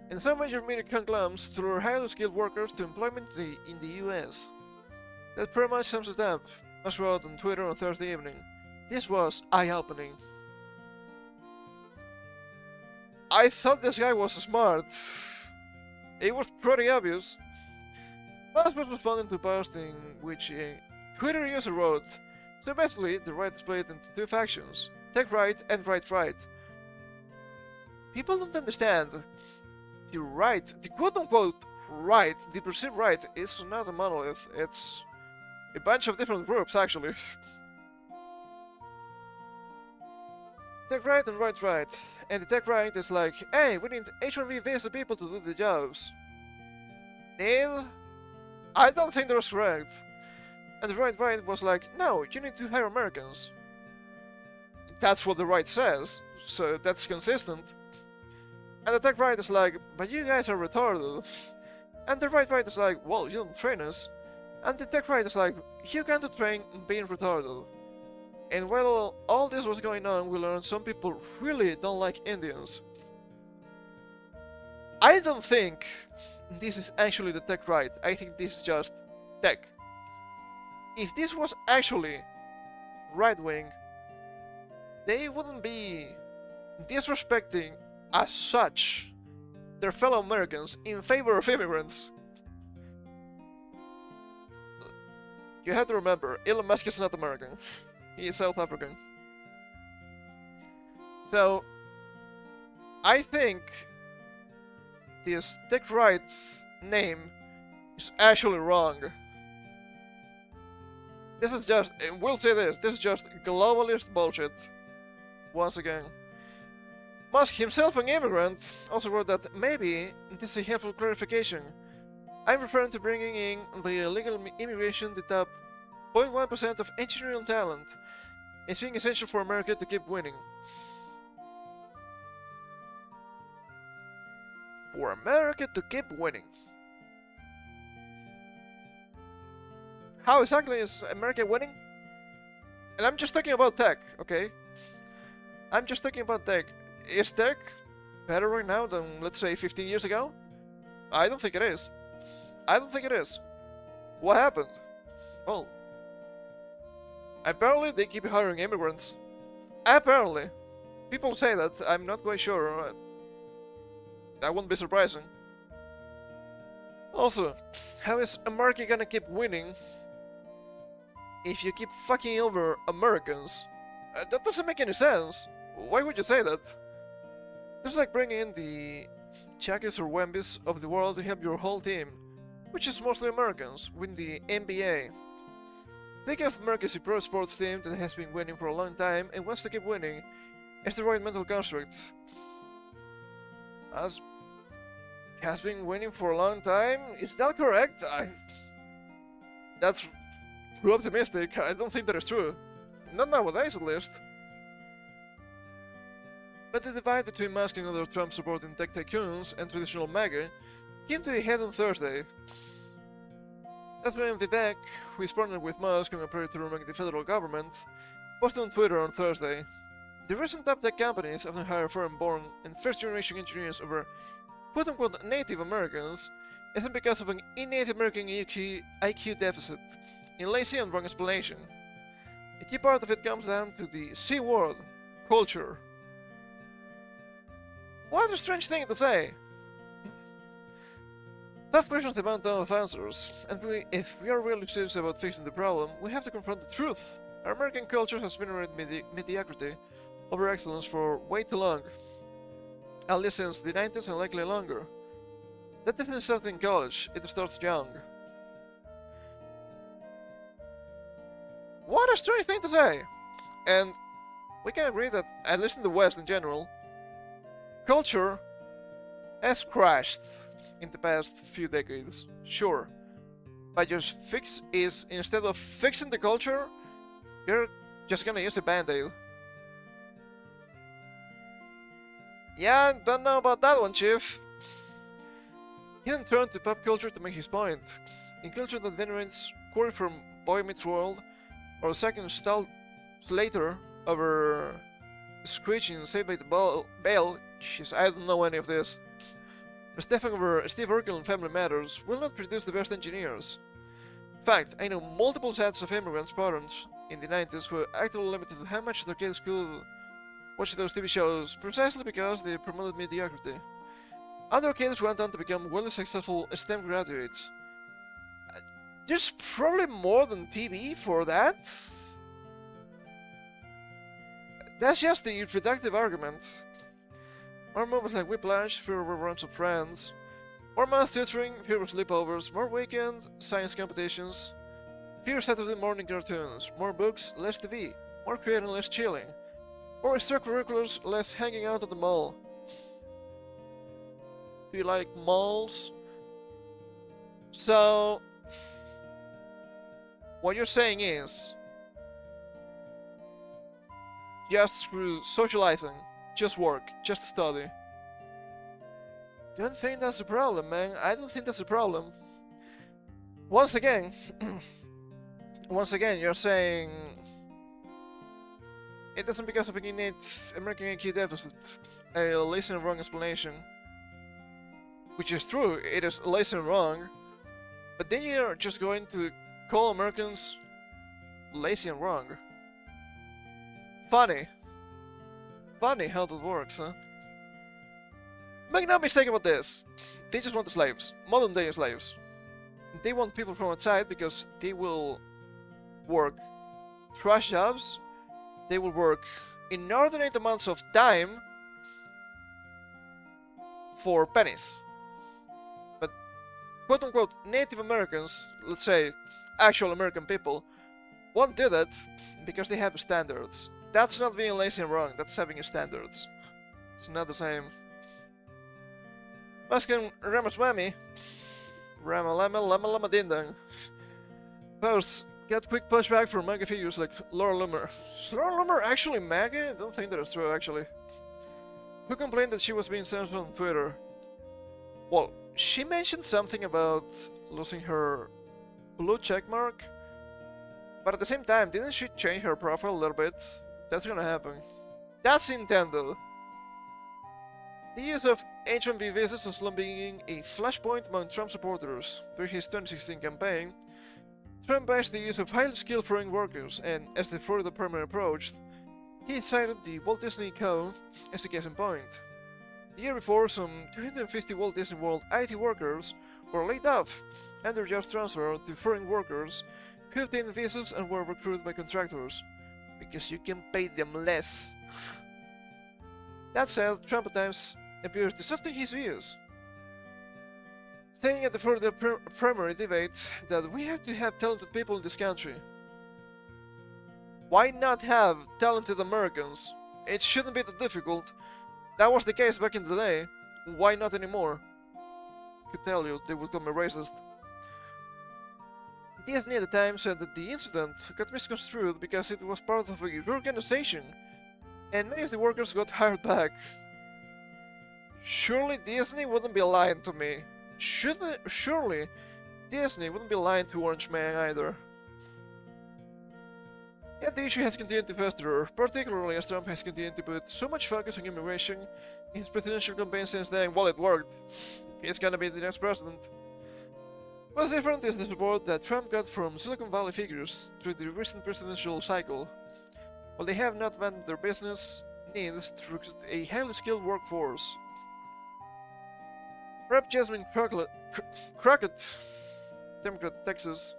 And some major media conglomerates to lure highly skilled workers to employment in the US. That pretty much sums it up. As wrote on Twitter on Thursday evening. This was eye-opening. I thought this guy was smart. It was pretty obvious. Musk was responding to posting which a Twitter user wrote, so basically the right is split into two factions, tech right and right. People don't understand. The right, the quote-unquote right, the perceived right, is not a monolith, it's a bunch of different groups actually. Tech right and right. And the tech right is like, hey, we need H-1B visa people to do the jobs. Neil? I don't think that was correct. And the right was like, no, you need to hire Americans. That's what the right says, so that's consistent. And the tech right is like, but you guys are retarded. And the right is like, well, you don't train us. And the tech right is like, you can't train being retarded. And while all this was going on, we learned some people really don't like Indians. I don't think this is actually the tech right. I think this is just tech. If this was actually right-wing, they wouldn't be disrespecting as such their fellow Americans in favor of immigrants. You have to remember, Elon Musk is not American. He is South African. So, I think this tech right's name is actually wrong. This is just, we'll say this is just globalist bullshit. Once again. Musk, himself an immigrant, also wrote that maybe this is a helpful clarification. I'm referring to bringing in the illegal immigration the top 0.1% of engineering talent. It's being essential for America to keep winning. For America to keep winning. How exactly is America winning? And I'm just talking about tech, okay? I'm just talking about tech. Is tech better right now than, let's say, 15 years ago? I don't think it is. I don't think it is. What happened? Well, apparently they keep hiring immigrants. Apparently. People say that. I'm not quite sure. That wouldn't be surprising. Also, how is America gonna keep winning if you keep fucking over Americans? That doesn't make any sense. Why would you say that? It's like bringing in the Chakis or Wembis of the world to help your whole team, which is mostly Americans, win the NBA. Think of America as a pro sports team that has been winning for a long time and wants to keep winning. It's the right mental construct. As has been winning for a long time? Is that correct? That's too optimistic. I don't think that is true. Not nowadays, at least. But the divide between Musk and other Trump-supporting tech tycoons and traditional MAGA came to a head on Thursday. That's when Vivek, who is partnered with Musk and operated to run the federal government, posted on Twitter on Thursday. The recent top tech companies often hire foreign-born and first-generation engineers over quote-unquote Native Americans isn't because of an innate American IQ deficit, a lazy and wrong explanation. A key part of it comes down to the C word, culture. What a strange thing to say! Tough questions demand tough answers, and if we are really serious about fixing the problem, we have to confront the truth. Our American culture has venerated mediocrity over excellence for way too long. At least since the 90s and likely longer. That doesn't start in college, it starts young. What a strange thing to say! And we can agree that, at least in the West in general, culture has crashed in the past few decades, sure. But your fix is, instead of fixing the culture, you're just gonna use a band-aid. Yeah, don't know about that one, Chief. He then turned to pop culture to make his point. In culture that venerates Corey from Boy Meets World, or second Slater over Screeching Saved by the Bell, jeez, I don't know any of this. Stefan over Steve Urkel in Family Matters will not produce the best engineers. In fact, I know multiple sets of immigrants parents in the 90s who actively limited how much their kids could watch those TV shows precisely because they promoted mediocrity. Other kids went on to become really successful STEM graduates. There's probably more than TV for that. That's just the reductive argument. More movies like Whiplash, fewer reruns of Friends, more math tutoring, fewer sleepovers, more weekend science competitions, fewer Saturday morning cartoons, more books, less TV, more creating, less chilling, more extracurriculars, less hanging out at the mall. Do you like malls? So, what you're saying is, just screw socializing, just work, just study. Don't think that's a problem, man. I don't think that's a problem. Once again, you're saying it isn't because of an innate American IQ deficit, a lazy and wrong explanation. Which is true, it is lazy and wrong, but then you're just going to call Americans lazy and wrong. Funny. Funny how that works, huh? Make no mistake about this. They just want the slaves. Modern day slaves. They want people from outside because they will work trash jobs. They will work inordinate amounts of time for pennies. But quote-unquote Native Americans, let's say actual American people, won't do that because they have standards. That's not being lazy and wrong, that's having standards. It's not the same. Musk and Ramaswamy, Rama Lama Lama Lama Dindang, posts get quick pushback from manga figures like Laura Loomer. Is Laura Loomer actually manga? I don't think that is true, actually. Who complained that she was being censored on Twitter? Well, she mentioned something about losing her blue checkmark, but at the same time, didn't she change her profile a little bit? That's gonna happen. That's Nintendo. The use of H-1B visas is being a flashpoint among Trump supporters. During his 2016 campaign, Trump bashed the use of highly skilled foreign workers, and as the Florida primary approached, he cited the Walt Disney Co. as a case in point. The year before, some 250 Walt Disney World IT workers were laid off and their jobs transferred to foreign workers who obtained visas and were recruited by contractors, because you can pay them less. That said, Trump at times appears to soften his views, saying at the Florida primary debate that we have to have talented people in this country. Why not have talented Americans? It shouldn't be that difficult. That was the case back in the day. Why not anymore? I could tell you, they would call me racist. Disney at the time said that the incident got misconstrued because it was part of a reorganization, and many of the workers got hired back. Surely Disney wouldn't be lying to me. Surely Disney wouldn't be lying to Orange Man either. Yet the issue has continued to fester, particularly as Trump has continued to put so much focus on immigration in his presidential campaign since then. Well, it worked. He's gonna be the next president. What's different is the support that Trump got from Silicon Valley figures through the recent presidential cycle. While they have not abandoned their business needs to recruit a highly skilled workforce. Rep. Jasmine Crockett, Democrat, Texas,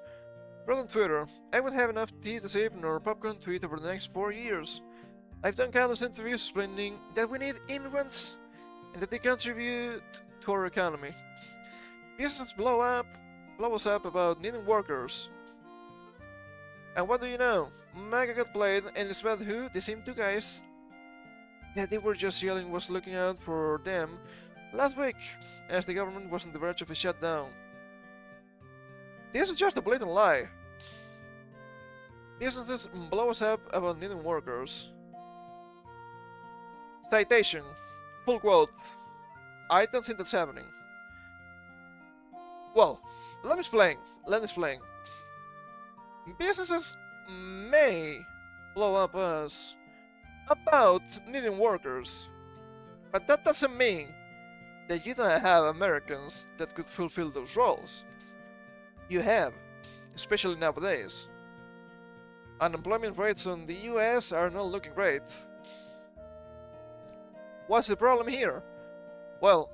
wrote on Twitter, "I won't have enough tea to sip nor popcorn to eat over the next 4 years. I've done countless interviews explaining that we need immigrants and that they contribute to our economy. Businesses blow us up about needing workers. And what do you know? MAGA got played, and Elizabeth who, the same two guys that they were just yelling was looking out for them last week, as the government was on the verge of a shutdown. This is just a blatant lie. Businesses blow us up about needing workers." Citation. Full quote. "I don't think that's happening." Well, let me explain. Businesses may blow up us about needing workers, but that doesn't mean that you don't have Americans that could fulfill those roles. You have, especially nowadays. Unemployment rates in the US are not looking great. What's the problem here? Well,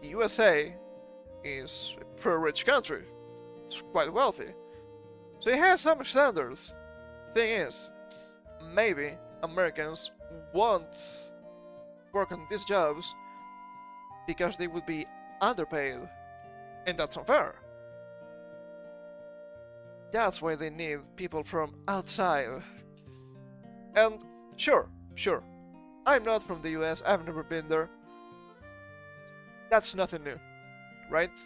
the USA is a pretty rich country. It's quite wealthy. So it has some standards. Thing is, maybe Americans won't work on these jobs because they would be underpaid. And that's unfair. That's why they need people from outside. And sure, I'm not from the US, I've never been there. That's nothing new, right?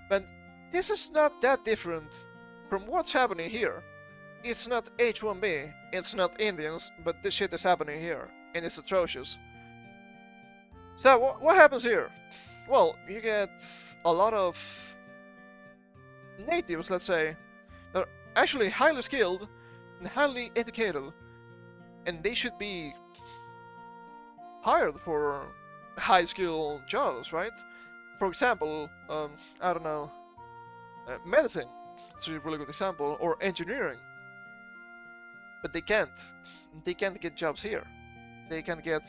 But this is not that different from what's happening here. It's not H-1B, it's not Indians, but this shit is happening here, and it's atrocious. So, what happens here? Well, you get a lot of natives, let's say, that are actually highly skilled and highly educated, and they should be hired for high-skill jobs, right? For example, I don't know, medicine, it's a really good example, or engineering. But they can't get jobs here. They can't get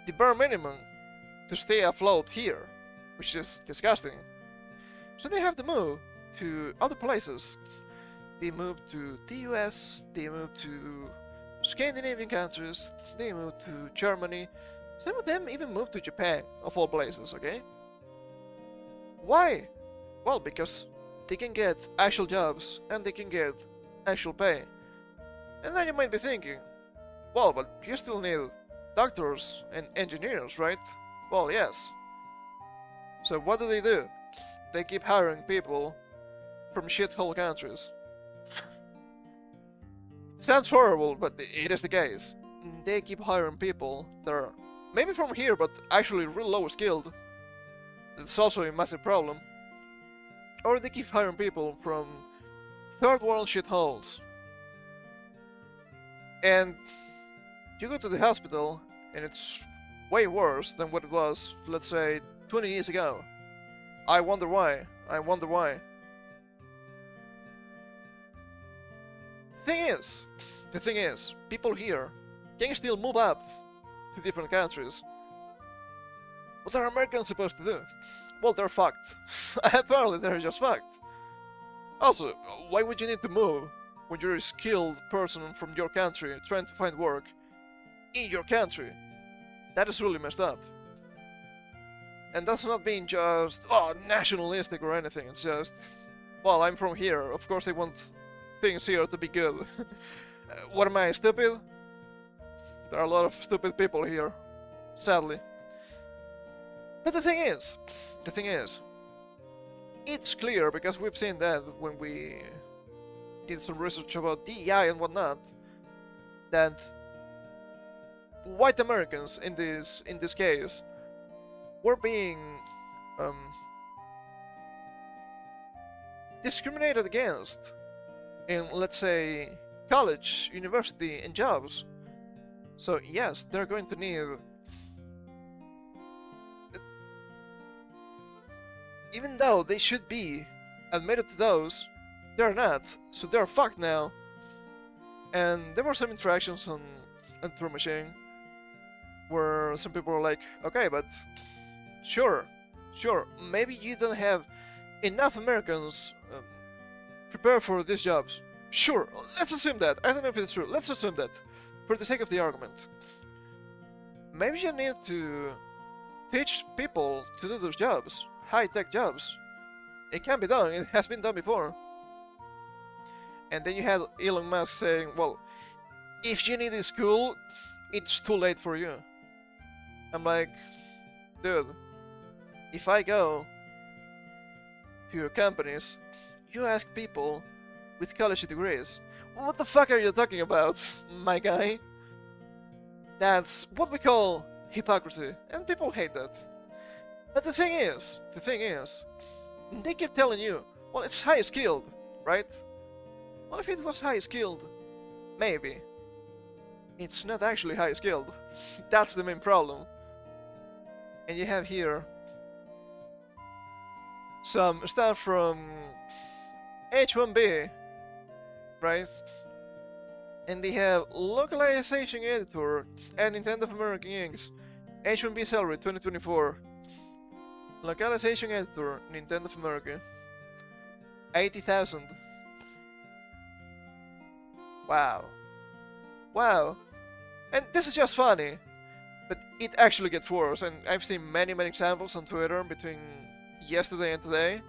the bare minimum to stay afloat here, which is disgusting. So they have to move to other places. They move to the US, they move to Scandinavian countries, they move to Germany, some of them even move to Japan, of all places, okay? Why? Well, because they can get actual jobs and they can get actual pay. And then you might be thinking, Well, but you still need doctors and engineers, right? Well, yes. So what do? They keep hiring people from shithole countries. Sounds horrible, but it is the case. They keep hiring people that are maybe from here, but actually real low skilled. It's also a massive problem. Or they keep hiring people from third world shitholes. And you go to the hospital, and it's way worse than what it was, let's say, 20 years ago. I wonder why. I wonder why. The thing is, people here can still move up to different countries. What are Americans supposed to do? Well, they're fucked. Apparently, they're just fucked. Also, why would you need to move when you're a skilled person from your country trying to find work in your country? That is really messed up. And that's not being just, nationalistic or anything. It's just, well, I'm from here. Of course I want things here to be good. What am I, stupid? There are a lot of stupid people here, sadly. But the thing is, it's clear, because we've seen that when we did some research about DEI and whatnot, that white Americans in this case were being discriminated against in, let's say, college, university, and jobs. So yes, they're going to need, even though they should be admitted to those, they're not, so they're fucked now. And there were some interactions on Through Machine where some people were like, okay, but sure, maybe you don't have enough Americans prepared for these jobs. Sure, let's assume that. I don't know if it's true. Let's assume that, for the sake of the argument. Maybe you need to teach people to do those jobs, high-tech jobs. It can be done. It has been done before. And then you had Elon Musk saying, well, if you need a school, it's too late for you. I'm like, dude, if I go to your companies, you ask people with college degrees, what the fuck are you talking about, my guy? That's what we call hypocrisy, and people hate that. But the thing is, they keep telling you, well, it's high skilled, right? Well, if it was high skilled, maybe. It's not actually high skilled. That's the main problem. And you have here some stuff from H1B, right? And they have localization editor at Nintendo of America Inc. H1B salary 2024. Localization editor, Nintendo of America. 80,000. Wow. Wow. And this is just funny, but it actually gets worse, and I've seen many examples on Twitter between yesterday and today.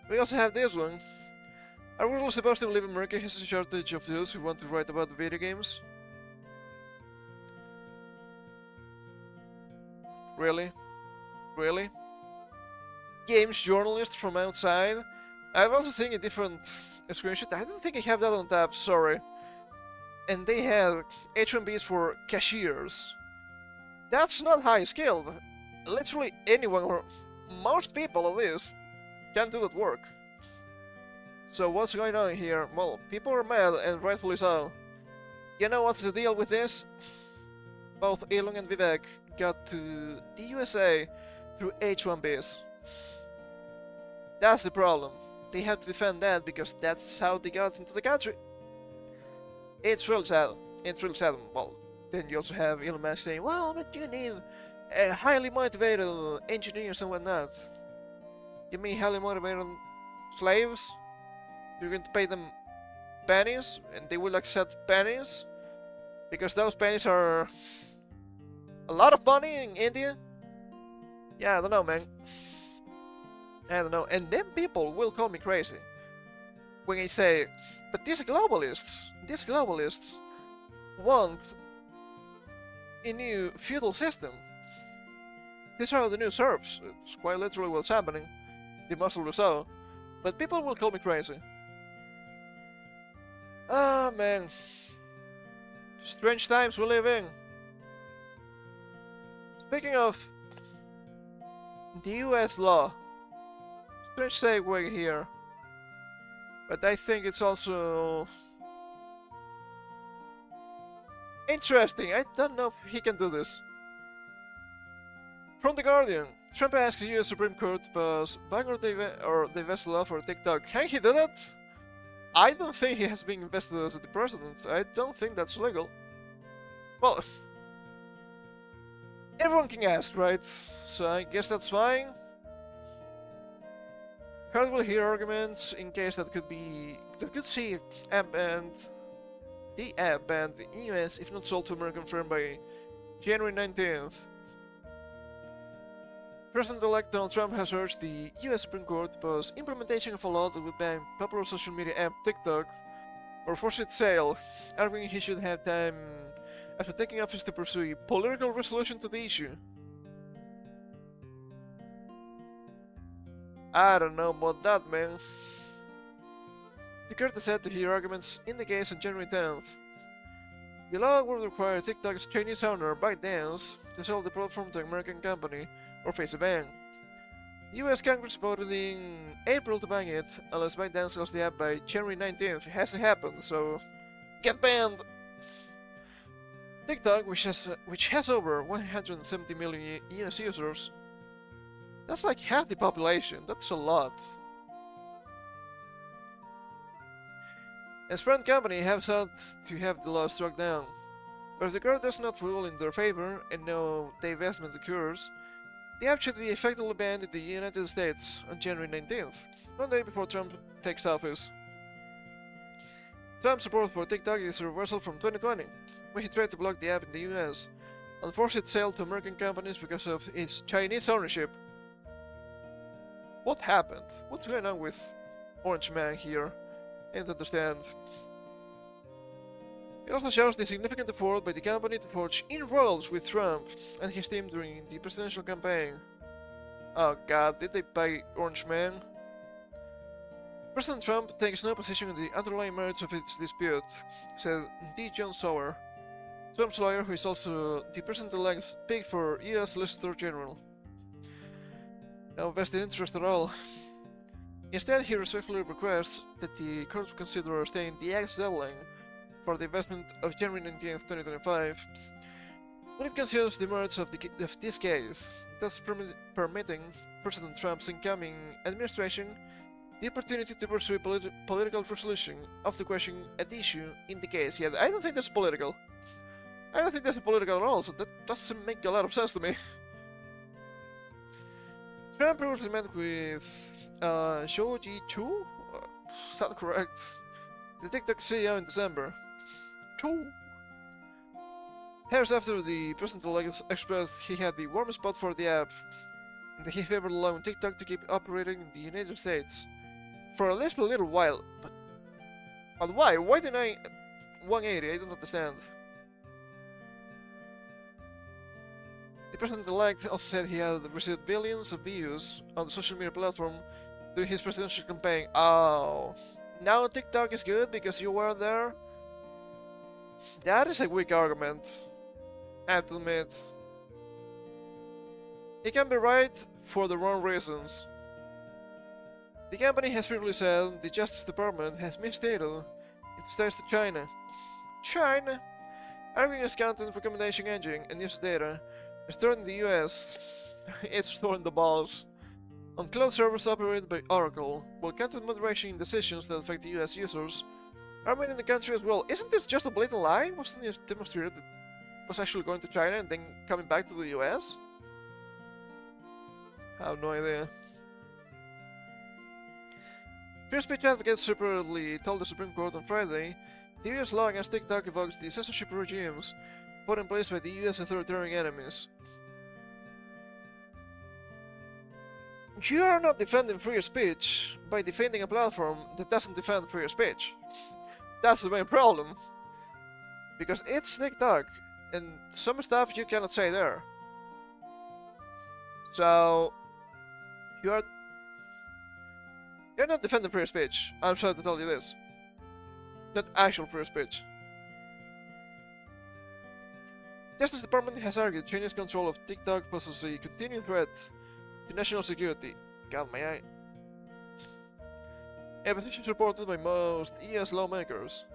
We also have this one. Are we really supposed to believe America has a shortage of those who want to write about video games? Really? Really? Games journalists from outside? I've also seen a different screenshot. I don't think I have that on tab, sorry. And they have H1Bs for cashiers. That's not high skilled. Literally anyone, or most people at least, can do that work. So what's going on here? Well, people are mad, and rightfully so. You know what's the deal with this? Both Elon and Vivek got to the USA through H1Bs. That's the problem. They have to defend that because that's how they got into the country. It's real sad. It's real sad. Well, then you also have Elon Musk saying, well, but you need highly motivated engineers and whatnot. You mean highly motivated slaves? You're going to pay them pennies, and they will accept pennies? Because those pennies are a lot of money in India? Yeah, I don't know, man. I don't know. And then people will call me crazy when I say, but these globalists, want a new feudal system. These are the new serfs. It's quite literally what's happening. Demonstrably so. But people will call me crazy. Ah, man. Strange times we live in. Speaking of the US law, strange segue here, but I think it's also interesting. I don't know if he can do this. From The Guardian, Trump asks the US Supreme Court to pass ban or divest law for TikTok. Can he do that? I don't think he has been invested as the president. I don't think that's legal. Well, everyone can ask, right? So I guess that's fine. Court will hear arguments in case that could see app banned, the app banned in US if not sold to American firm by January 19th. President-elect Donald Trump has urged the US Supreme Court to pass implementation of a law that would ban popular social media app TikTok or force its sale, arguing he should have time after taking office to pursue a political resolution to the issue. I don't know about that, man. The court is set to hear arguments in the case on January 10th. The law would require TikTok's Chinese owner ByteDance to sell the platform to an American company or face a ban. The US Congress voted in April to ban it unless ByteDance sells the app by January 19th. It hasn't happened, so get banned! TikTok, which has over 170 million US users, that's like half the population. That's a lot. Its parent company have sought to have the law struck down, but if the court does not rule in their favor and no divestment occurs, the app should be effectively banned in the United States on January 19th, one day before Trump takes office. Trump's support for TikTok is a reversal from 2020, when he tried to block the app in the US and force its sale to American companies because of its Chinese ownership. What happened? What's going on with Orange Man here? I don't understand. It also shows the significant effort by the company to forge inroads with Trump and his team during the presidential campaign. Oh god, did they buy Orange Man? President Trump takes no position on the underlying merits of its dispute, said D. John Sauer, Trump's lawyer who is also the president-elect's pick for US Solicitor General. No vested interest at all. Instead, he respectfully requests that the court consider staying the ex-deadline for the investment of January 19th, 2025, when it considers the merits of this case, thus permitting President Trump's incoming administration the opportunity to pursue a political resolution of the question at issue in the case. Yeah, I don't think that's political. I don't think that's political at all, so that doesn't make a lot of sense to me. Trump previously met with Shoji Chu? Is that correct? The TikTok CEO in December. Chu? Hours after the president-elect expressed he had the warm spot for the app, and that he favored allowing TikTok to keep operating in the United States for at least a little while. But why? Why deny 180? I don't understand. The president-elect also said he had received billions of views on the social media platform during his presidential campaign. Oh, now TikTok is good because you were there? That is a weak argument, I have to admit. He can be right for the wrong reasons. The company has previously said the Justice Department has misstated its ties to China. China? Arguing its content recommendation engine and user data is stored in the US. It's stored in the balls. On cloud servers operated by Oracle, while content moderation decisions that affect the US users are made in the country as well. Isn't this just a blatant lie? Wasn't it demonstrated that it was actually going to China and then coming back to the US? I have no idea. Free speech advocates separately told the Supreme Court on Friday the US law against TikTok evokes the censorship regimes put in place by the US authoritarian enemies. You are not defending free speech by defending a platform that doesn't defend free speech. That's the main problem. Because it's TikTok, and some stuff you cannot say there. So you're not defending free speech. I'm sorry to tell you this. Not actual free speech. Justice Department has argued Chinese control of TikTok poses a continuing threat to national security. Got my eye. A petition supported by most ES lawmakers.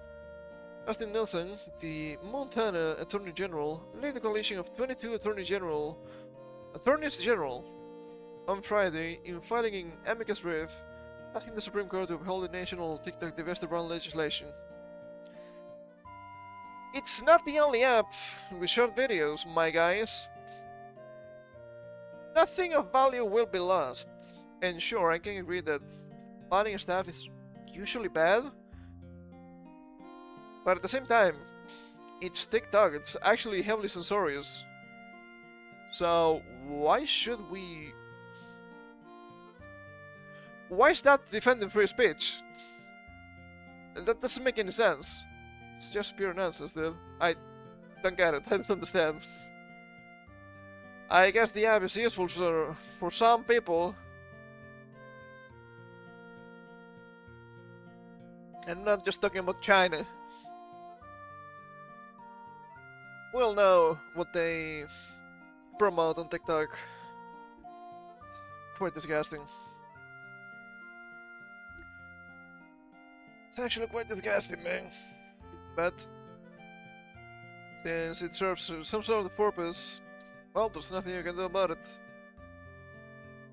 Austin Nelson, the Montana Attorney General, led a coalition of 22 Attorneys General on Friday in filing an amicus brief asking the Supreme Court to uphold the national TikTok divestiture ban legislation. It's not the only app with short videos, my guys. Nothing of value will be lost. And sure, I can agree that banning stuff is usually bad. But at the same time, it's TikTok, it's actually heavily censorious. So, why should we... Why is that defending free speech? That doesn't make any sense. It's just pure nonsense, dude. I don't get it, I don't understand. I guess the app is useful for some people. And I'm not just talking about China. We'll know what they promote on TikTok. It's quite disgusting. It's actually quite disgusting, man. But since it serves some sort of purpose, well, there's nothing you can do about it.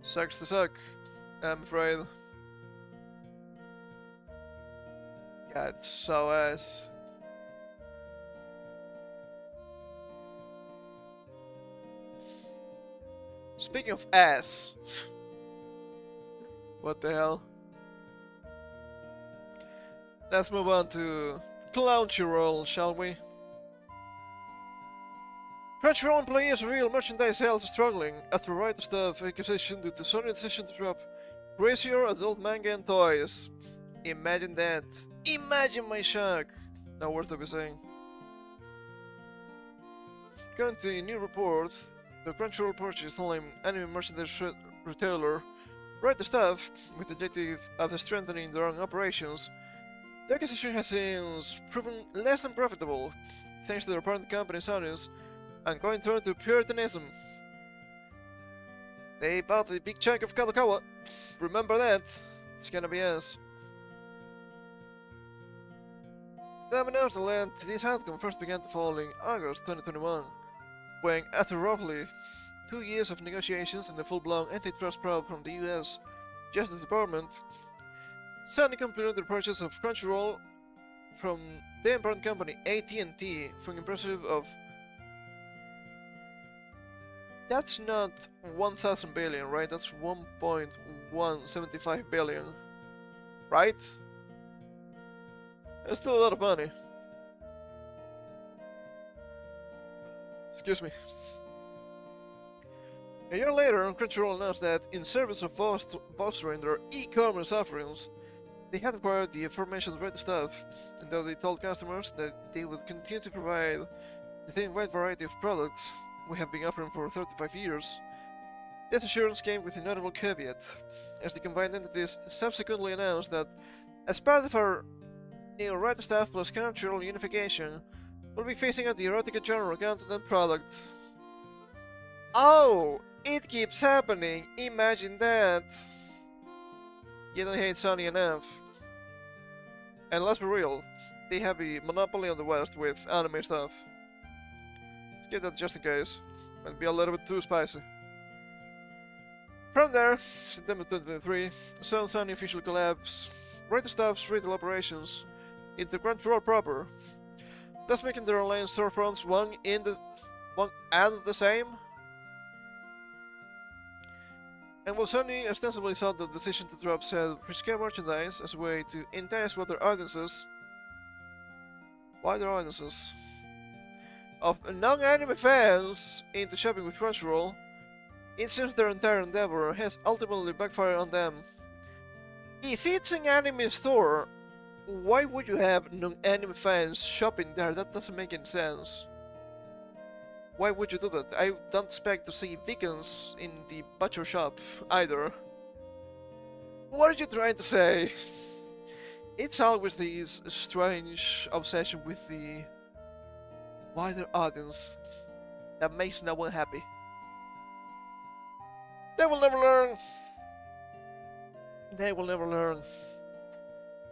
Sucks to suck, I'm afraid. Yeah, it's so ass. Speaking of ass, what the hell? Let's move on to Crunchyroll, shall we? Crunchyroll employees reveal merchandise sales are struggling after writer stuff accusation due to Sony's decision to drop crazier adult manga and toys. Imagine that. Imagine my shock. Not worth to be saying. According to a new report, the Crunchyroll purchased online anime merchandise retailer Writer Stuff with the objective of strengthening their own operations. The acquisition has since proven less than profitable, thanks to their parent company Sony's ongoing turn to Puritanism. They bought a big chunk of Kadokawa. Remember that. It's gonna be us. The dominoes that led to this outcome first began to fall in August 2021, when after roughly 2 years of negotiations and a full-blown antitrust probe from the US Justice Department, Sony completed the purchase of Crunchyroll from the parent company AT&T for an impressive of... That's not 1,000 billion, right? That's 1.175 billion, right? That's still a lot of money. Excuse me. A year later, Crunchyroll announced that in service of bolstering their e-commerce offerings, they had acquired the aforementioned Red Stuff, and though they told customers that they would continue to provide the same wide variety of products we have been offering for 35 years, this assurance came with a notable caveat, as the combined entities subsequently announced that, as part of our new Red Stuff plus Crunchyroll unification, we'll be phasing out the erotica genre content and product. Oh! It keeps happening! Imagine that! You don't hate Sony enough. And let's be real, they have a monopoly on the West with anime stuff. Get that just in case. Might be a little bit too spicy. From there, September 2023, Sony officially collapsed Writer Stuff's retail operations into Crunchyroll proper, thus making their online storefronts one and the same. And while Sony ostensibly sought the decision to drop said risque merchandise as a way to entice wider audiences of non-anime fans into shopping with Crunchyroll, it seems their entire endeavor has ultimately backfired on them. If it's an anime store, Why would you have non-anime fans shopping there? That doesn't make any sense. Why would you do that? I don't expect to see vegans in the butcher shop either. What are you trying to say? It's always this strange obsession with the wider audience that makes no one happy. They will never learn. They will never learn.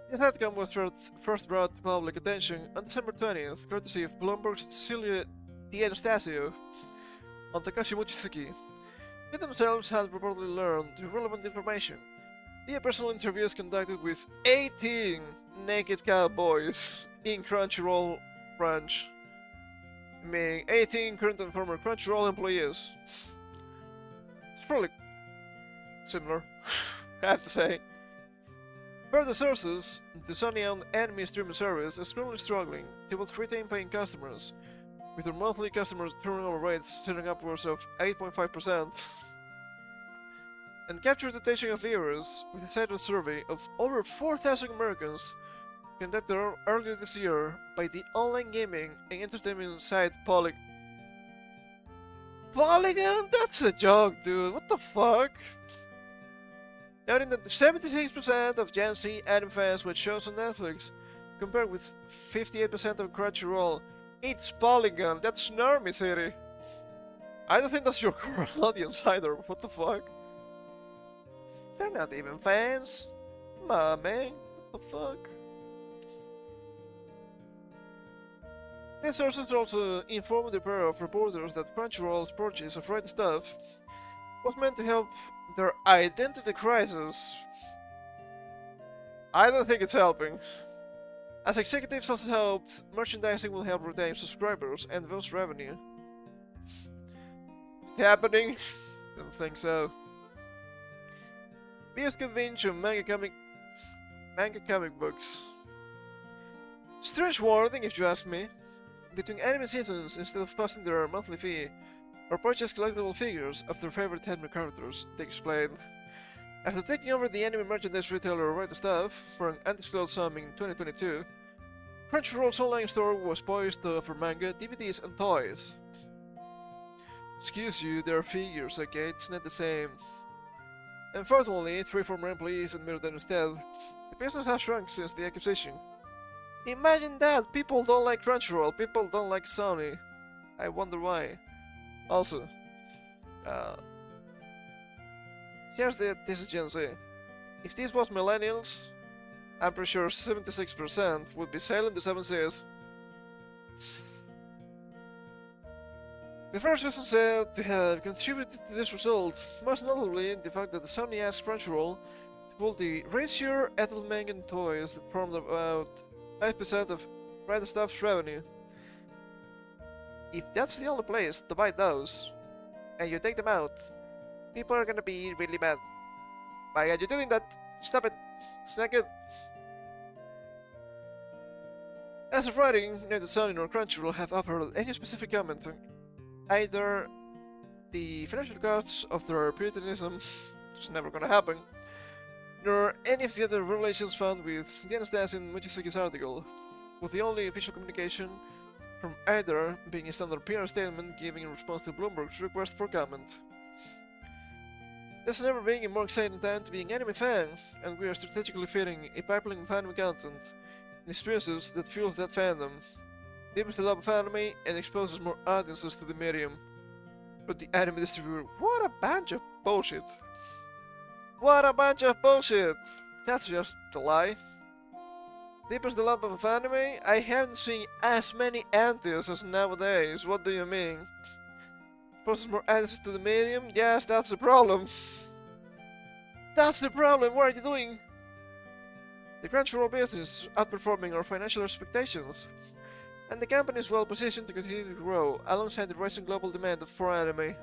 This outcome was first brought to public attention on December 20th, courtesy of Bloomberg's Cecilia D'Anastasio on Takashi Mochizuki. They themselves had reportedly learned the relevant information via personal interviews conducted with 18 naked cowboys in Crunchyroll branch, meaning 18 current and former Crunchyroll employees. It's probably similar, I have to say. Further sources, the Sony-owned anime streaming service is currently struggling to both retain paying customers, with their monthly customer turnover rates sitting upwards of 8.5%, and capture the attention of viewers with a cited survey of over 4,000 Americans conducted earlier this year by the online gaming and entertainment site Polygon? That's a joke, dude. What the fuck? Noting that 76% of Gen Z anime fans watch shows on Netflix, compared with 58% on Crunchyroll. It's Polygon. That's Normie City. I don't think that's your core audience either. What the fuck? They're not even fans. Come on, man. What the fuck? These sources also informed the pair of reporters that Crunchyroll's purchase of Right Stuff was meant to help their identity crisis. I don't think it's helping. As executives also hoped, merchandising will help retain subscribers and boost revenue. It's happening? Don't think so. Be as convenient to manga comic books. Strange wording, if you ask me. Between anime seasons, instead of posting their monthly fee, or purchase collectible figures of their favorite anime characters, they explained. After taking over the anime merchandise retailer Right Stuff for an undisclosed sum in 2022, Crunchyroll's online store was poised to offer manga, DVDs, and toys. Excuse you, they're figures, okay? It's not the same. Unfortunately, 3 former employees admitted that instead, the business has shrunk since the acquisition. Imagine that! People don't like Crunchyroll, people don't like Sony. I wonder why. Also, this is Gen Z. If this was millennials, I'm pretty sure 76% would be sailing the 7 seas. The first reason said to have contributed to this result, most notably the fact that the Sony asked Crunchyroll to pull the raise your adult manga and toys that formed about 5% of Right Stuff's revenue. If that's the only place to buy those, and you take them out, people are gonna be really mad. Why are you doing that? Stop it! It's not good. As of writing, neither Sony nor Crunchyroll have offered any specific comment on either the financial costs of their puritanism, which is never gonna happen, nor any of the other relations found with the Anastasia in Mochizuki's article, with the only official communication from either being a standard PR statement giving in response to Bloomberg's request for comment. There's never been a more exciting time to be an anime fan, and we are strategically fitting a pipeline of anime content and experiences that fuels that fandom, deepens the love of anime, and exposes more audiences to the medium. But the anime distributor, what a bunch of bullshit! What a bunch of bullshit! That's just a lie. Deepens the love of anime? I haven't seen as many antis as nowadays. What do you mean? Exposes more audiences to the medium? Yes, that's the problem. That's the problem. What are you doing? The Crunchyroll business is outperforming our financial expectations, and the company is well positioned to continue to grow alongside the rising global demand for anime.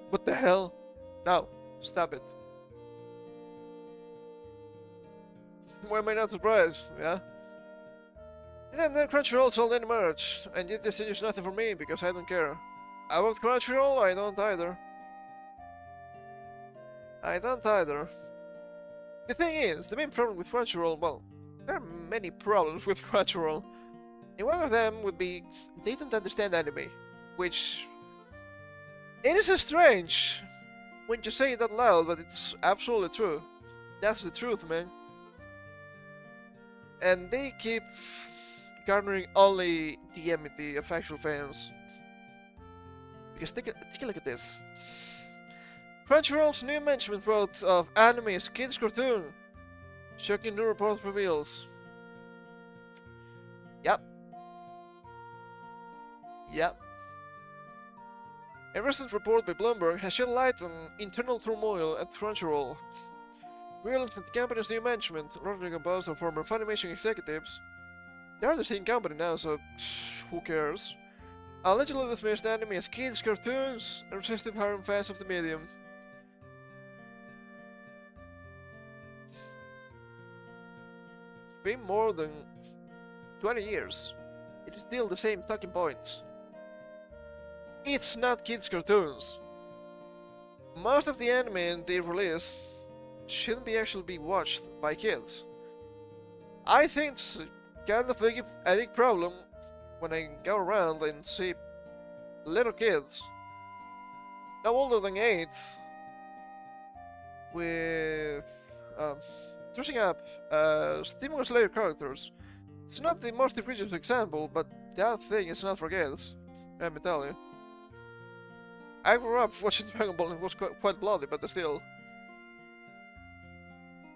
What the hell? No, stop it. Why am I not surprised? Yeah? And then Crunchyroll sold any merch, and yet this is nothing for me because I don't care. About Crunchyroll, I don't either. I don't either. The thing is, the main problem with Crunchyroll, well, there are many problems with Crunchyroll. And one of them would be they don't understand anime, which it is strange when you say it out loud, but it's absolutely true. That's the truth, man. And they keep garnering only the enmity of actual fans. Because take a look at this. Crunchyroll's new management wrote of anime as kids' cartoon. Shocking new report reveals. Yep. A recent report by Bloomberg has shed light on internal turmoil at Crunchyroll. Revealing that the company's new management, largely composed of former Funimation executives, they are the same company now, so who cares? Allegedly dismissed anime as kids' cartoons and resisted hiring fans of the medium. It's been more than 20 years. It is still the same talking points. It's not kids' cartoons. Most of the anime they release shouldn't be actually be watched by kids. I think it's kind of a big problem when I go around and see little kids, no older than 8, with dressing up Demon Slayer characters. It's not the most egregious example, but that thing is not for kids, let me tell you. I grew up watching Dragon Ball and it was quite bloody, but still.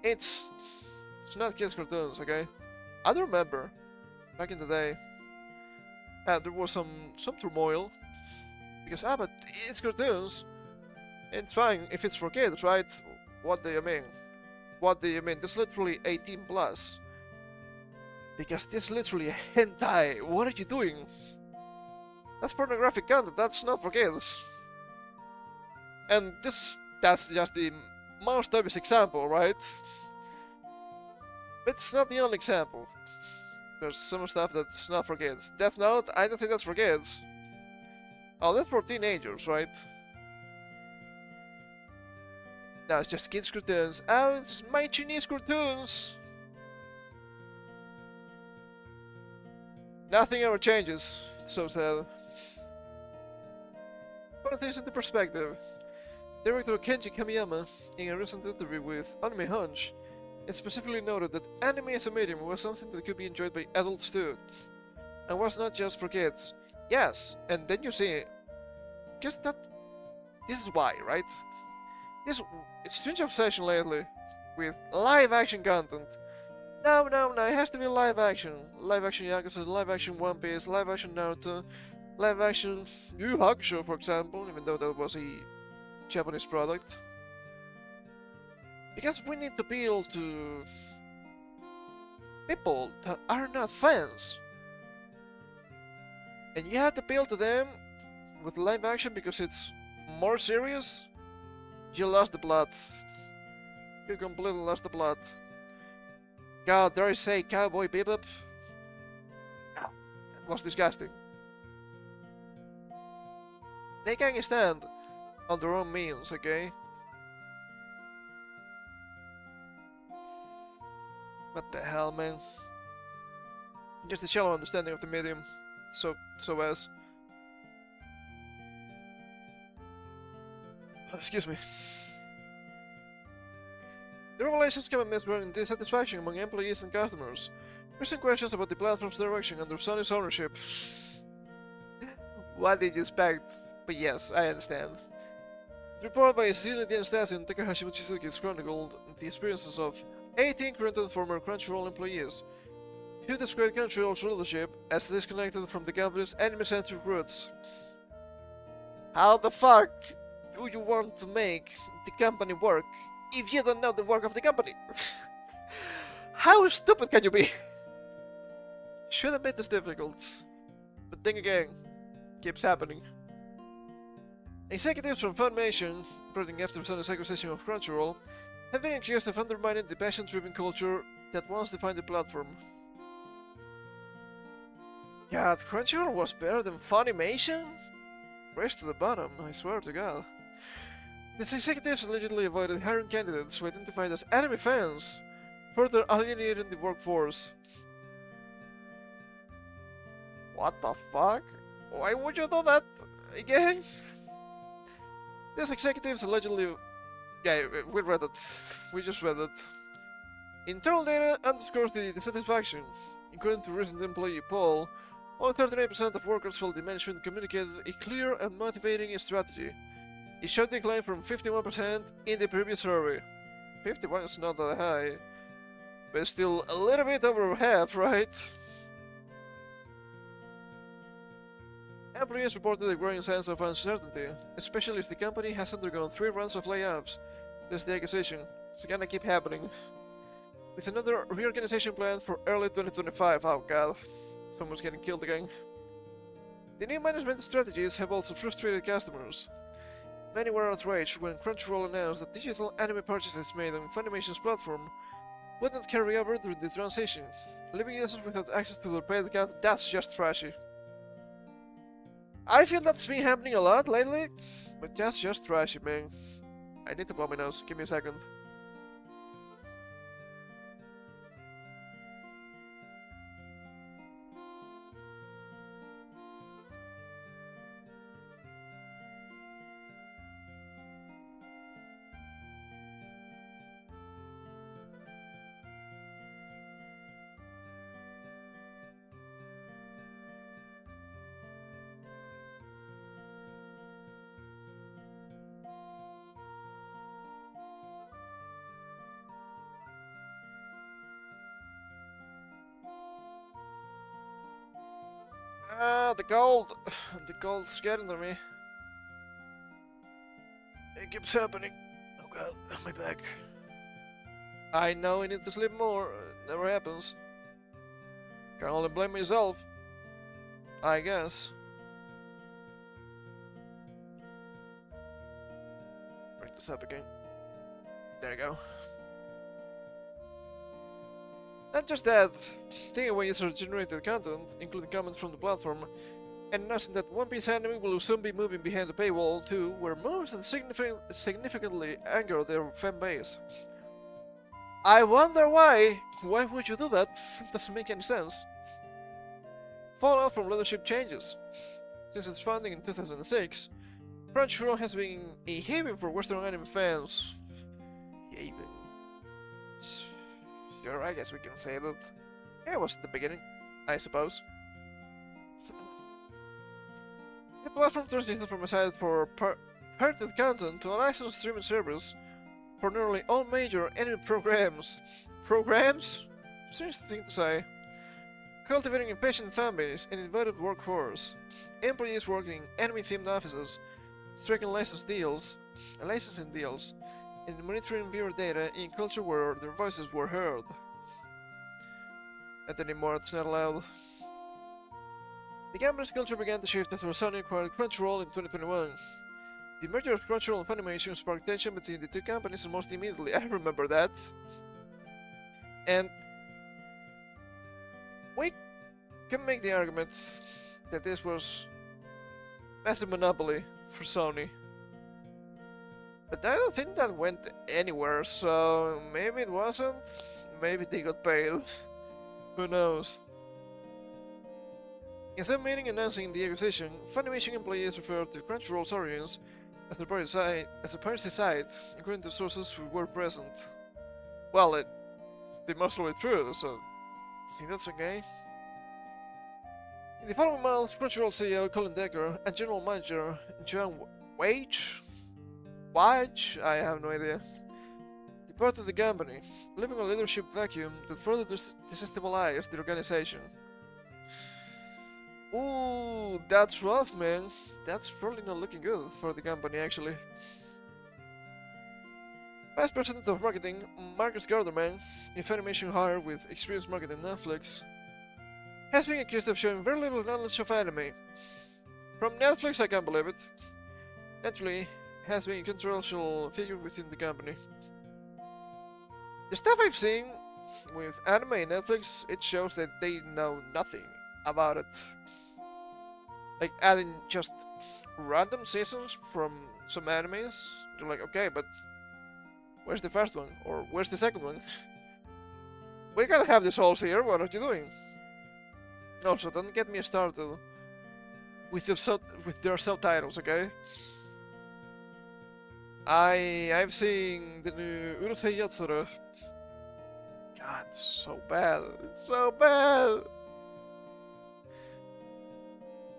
It's not kids' cartoons, okay? I do remember, back in the day, there was some turmoil, because, but it's cartoons, it's fine if it's for kids, right? What do you mean? What do you mean? This is literally 18 plus. Because this is literally a hentai, what are you doing? That's pornographic content, that's not for kids. And that's just the most obvious example, right? But it's not the only example. There's some stuff that's not for kids. Death Note, I don't think that's for kids. Oh, that's for teenagers, right? No, it's just kids' cartoons. Oh, it's my Chinese cartoons! Nothing ever changes, so sad. Putting things into perspective, director Kenji Kamiyama, in a recent interview with Anime Hunch, it specifically noted that anime as a medium was something that could be enjoyed by adults too, and was not just for kids. Yes, and then you see, just that, this is why, right? This strange obsession lately with live action content. No, it has to be live action. Live action Yakuza, live action One Piece, live action Naruto, live action Yu Yu Hakusho, for example, even though that was a Japanese product. Because we need to appeal to people that are not fans. And you have to appeal to them with live action because it's more serious. You lost the plot. You completely lost the plot. God, dare I say Cowboy Bebop? That was disgusting. They can stand on their own means, okay? What the hell, man? Just a shallow understanding of the medium. So as. Excuse me. The revelations come amidst growing dissatisfaction among employees and customers. Recent questions about the platform's direction under Sony's ownership. What did you expect? But yes, I understand. The report by Cecilia Dienstasi and Takahashi Mochizuki chronicled the experiences of 18 current and former Crunchyroll employees who described Crunchyroll's leadership as disconnected from the company's anime-centric roots. How the fuck do you want to make the company work if you don't know the work of the company? How stupid can you be? Shouldn't be this difficult. But then again, keeps happening. Executives from Funimation, reporting after Sony's acquisition of Crunchyroll, have been accused of undermining the passion-driven culture that once defined the platform. God, Crunchyroll was better than Funimation? Race to the bottom, I swear to God. These executives allegedly avoided hiring candidates who identified as anime fans, further alienating the workforce. What the fuck? Why would you do that again? These executives allegedly... Yeah, we read it. We just read it. Internal data underscores the dissatisfaction. According to a recent employee poll, only 39% of workers felt the management communicated a clear and motivating strategy. It showed decline from 51% in the previous survey. 51 is not that high, but it's still a little bit over half, right? Employees reported a growing sense of uncertainty, especially as the company has undergone 3 rounds of layoffs since the acquisition. It's gonna keep happening. With another reorganization planned for early 2025. Oh god, someone's getting killed again. The new management strategies have also frustrated customers. Many were outraged when Crunchyroll announced that digital anime purchases made on Funimation's platform would not carry over during the transition, leaving users without access to their paid account. That's just trashy. I feel that's been happening a lot lately, but that's just trashy, man. I need to blow my nose. Give me a second. Ah, the gold! The gold's getting to me. It keeps happening. Oh god, my back. I know I need to sleep more. It never happens. Can only blame myself. I guess. Break this up again. There you go. Not just that, taking away user-generated content, including comments from the platform, and announcing that One Piece anime will soon be moving behind the paywall too, were moves that significantly anger their fan base. I wonder why? Why would you do that? It doesn't make any sense. Fallout from leadership changes. Since its founding in 2006, Crunchyroll has been a haven for Western anime fans. Haven. Sure, I guess we can say that. It was at the beginning, I suppose. The platform transitioned from a site for pirated content to a licensed streaming service for nearly all major anime programs. Programs? Strange thing to say. Cultivating a patient fanbase and invited workforce. Employees working in anime-themed offices, striking licensing deals, and monitoring viewer data in culture where their voices were heard. Not anymore, it's not allowed. The gambler's culture began to shift after Sony acquired Crunchyroll in 2021. The merger of Crunchyroll and Funimation sparked tension between the two companies almost immediately. I remember that. And we can make the argument that this was massive monopoly for Sony. But I don't think that went anywhere, so maybe it wasn't, maybe they got paid. Who knows? In some meeting announcing the acquisition, Funimation employees referred to Crunchyroll's origins as a piracy site, according to sources who were present. Well, they must be true, so I think that's okay. In the following months, Crunchyroll CEO Colin Decker and General Manager John Wage, I have no idea, departed the company, leaving a leadership vacuum that further destabilized the organization. Ooh, that's rough, man. That's probably not looking good for the company, actually. Vice President of Marketing, Marcus Garderman, a Funimation hire with experience marketing Netflix, has been accused of showing very little knowledge of anime. From Netflix, I can't believe it. Naturally, has been a controversial figure within the company. The stuff I've seen with anime and Netflix, it shows that they know nothing about it. Like adding just random seasons from some animes. You're like, okay, but where's the first one? Or where's the second one? We gotta have this all here, what are you doing? Also, don't get me started with their subtitles, okay? I've seen the new Urusei Yatsura. God, it's so bad. It's so bad!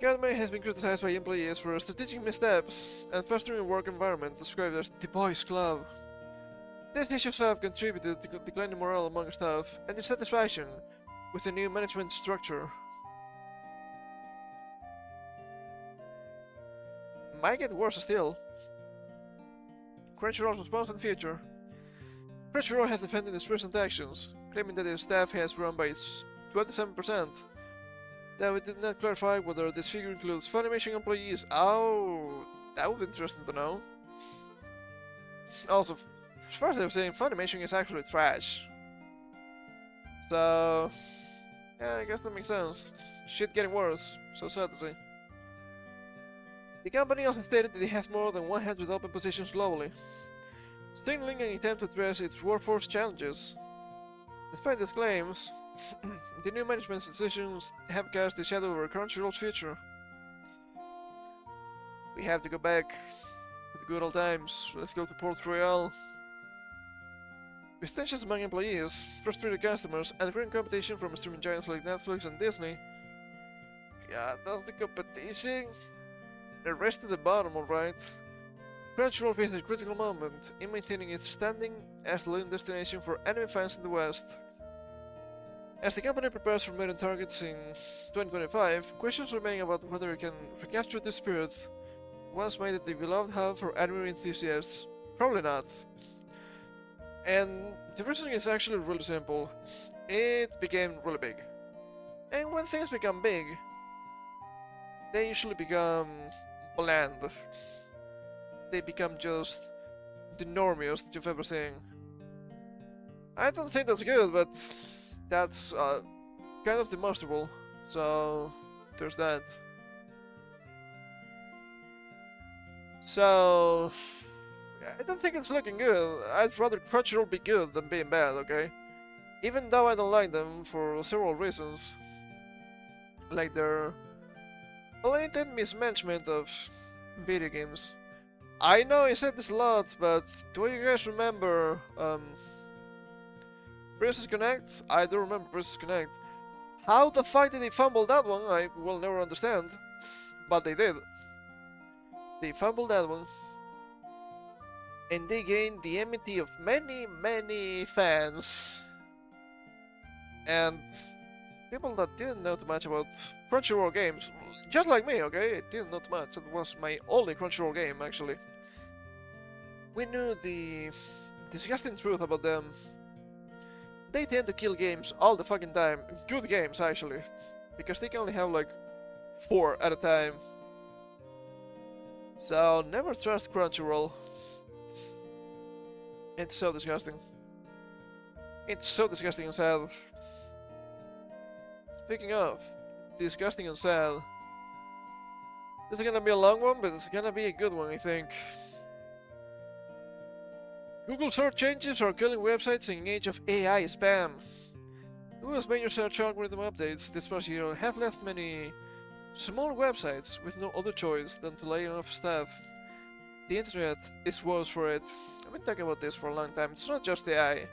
Anime has been criticized by employees for strategic missteps and fostering work environment described as the boys' club. These issues have contributed to declining morale among staff and dissatisfaction with the new management structure. Might get worse still. Crunchyroll's response in future. Crunchyroll has defended its recent actions, claiming that its staff has grown by 27%. Though it did not clarify whether this figure includes Funimation employees. Oh, that would be interesting to know. Also, as far as I was saying, Funimation is actually trash. So, yeah, I guess that makes sense. Shit getting worse, so sad to see. The company also stated that it has more than 100 open positions globally, signaling an attempt to address its workforce challenges. Despite these claims, the new management's decisions have cast a shadow over Crunchyroll's future. We have to go back to the good old times. Let's go to Port Royal. With tensions among employees, frustrated customers, and growing competition from streaming giants like Netflix and Disney. God, that's the competition. The rest at the bottom, alright. Crunchyroll faces a critical moment in maintaining its standing as the leading destination for anime fans in the West. As the company prepares for maiden targets in 2025, questions remain about whether it can recapture this spirit once made it the beloved hub for anime enthusiasts. Probably not. And the reasoning is actually really simple. It became really big. And when things become big, they usually become bland. They become just the normiest that you've ever seen. I don't think that's good, but that's kind of demonstrable, so there's that. So, I don't think it's looking good. I'd rather Crunchyroll be good than being bad, okay? Even though I don't like them for several reasons. Like their blatant mismanagement of video games. I know I said this a lot, but do you guys remember Princess Connect? I do remember Princess Connect. How the fuck did they fumble that one? I will never understand. But they did. They fumbled that one. And they gained the enmity of many, many fans. And people that didn't know too much about Crunchyroll games. Just like me, okay? It didn't know too much. It was my only Crunchyroll game, actually. We knew the disgusting truth about them. They tend to kill games all the fucking time. Good games, actually. Because they can only have like 4 at a time. So, never trust Crunchyroll. It's so disgusting. It's so disgusting and sad. Speaking of disgusting and sad, this is gonna be a long one, but it's gonna be a good one, I think. Google search changes are killing websites in an age of AI spam. Google's major search algorithm updates this past year have left many small websites with no other choice than to lay off staff. The internet is worse for it. I've been talking about this for a long time. It's not just AI.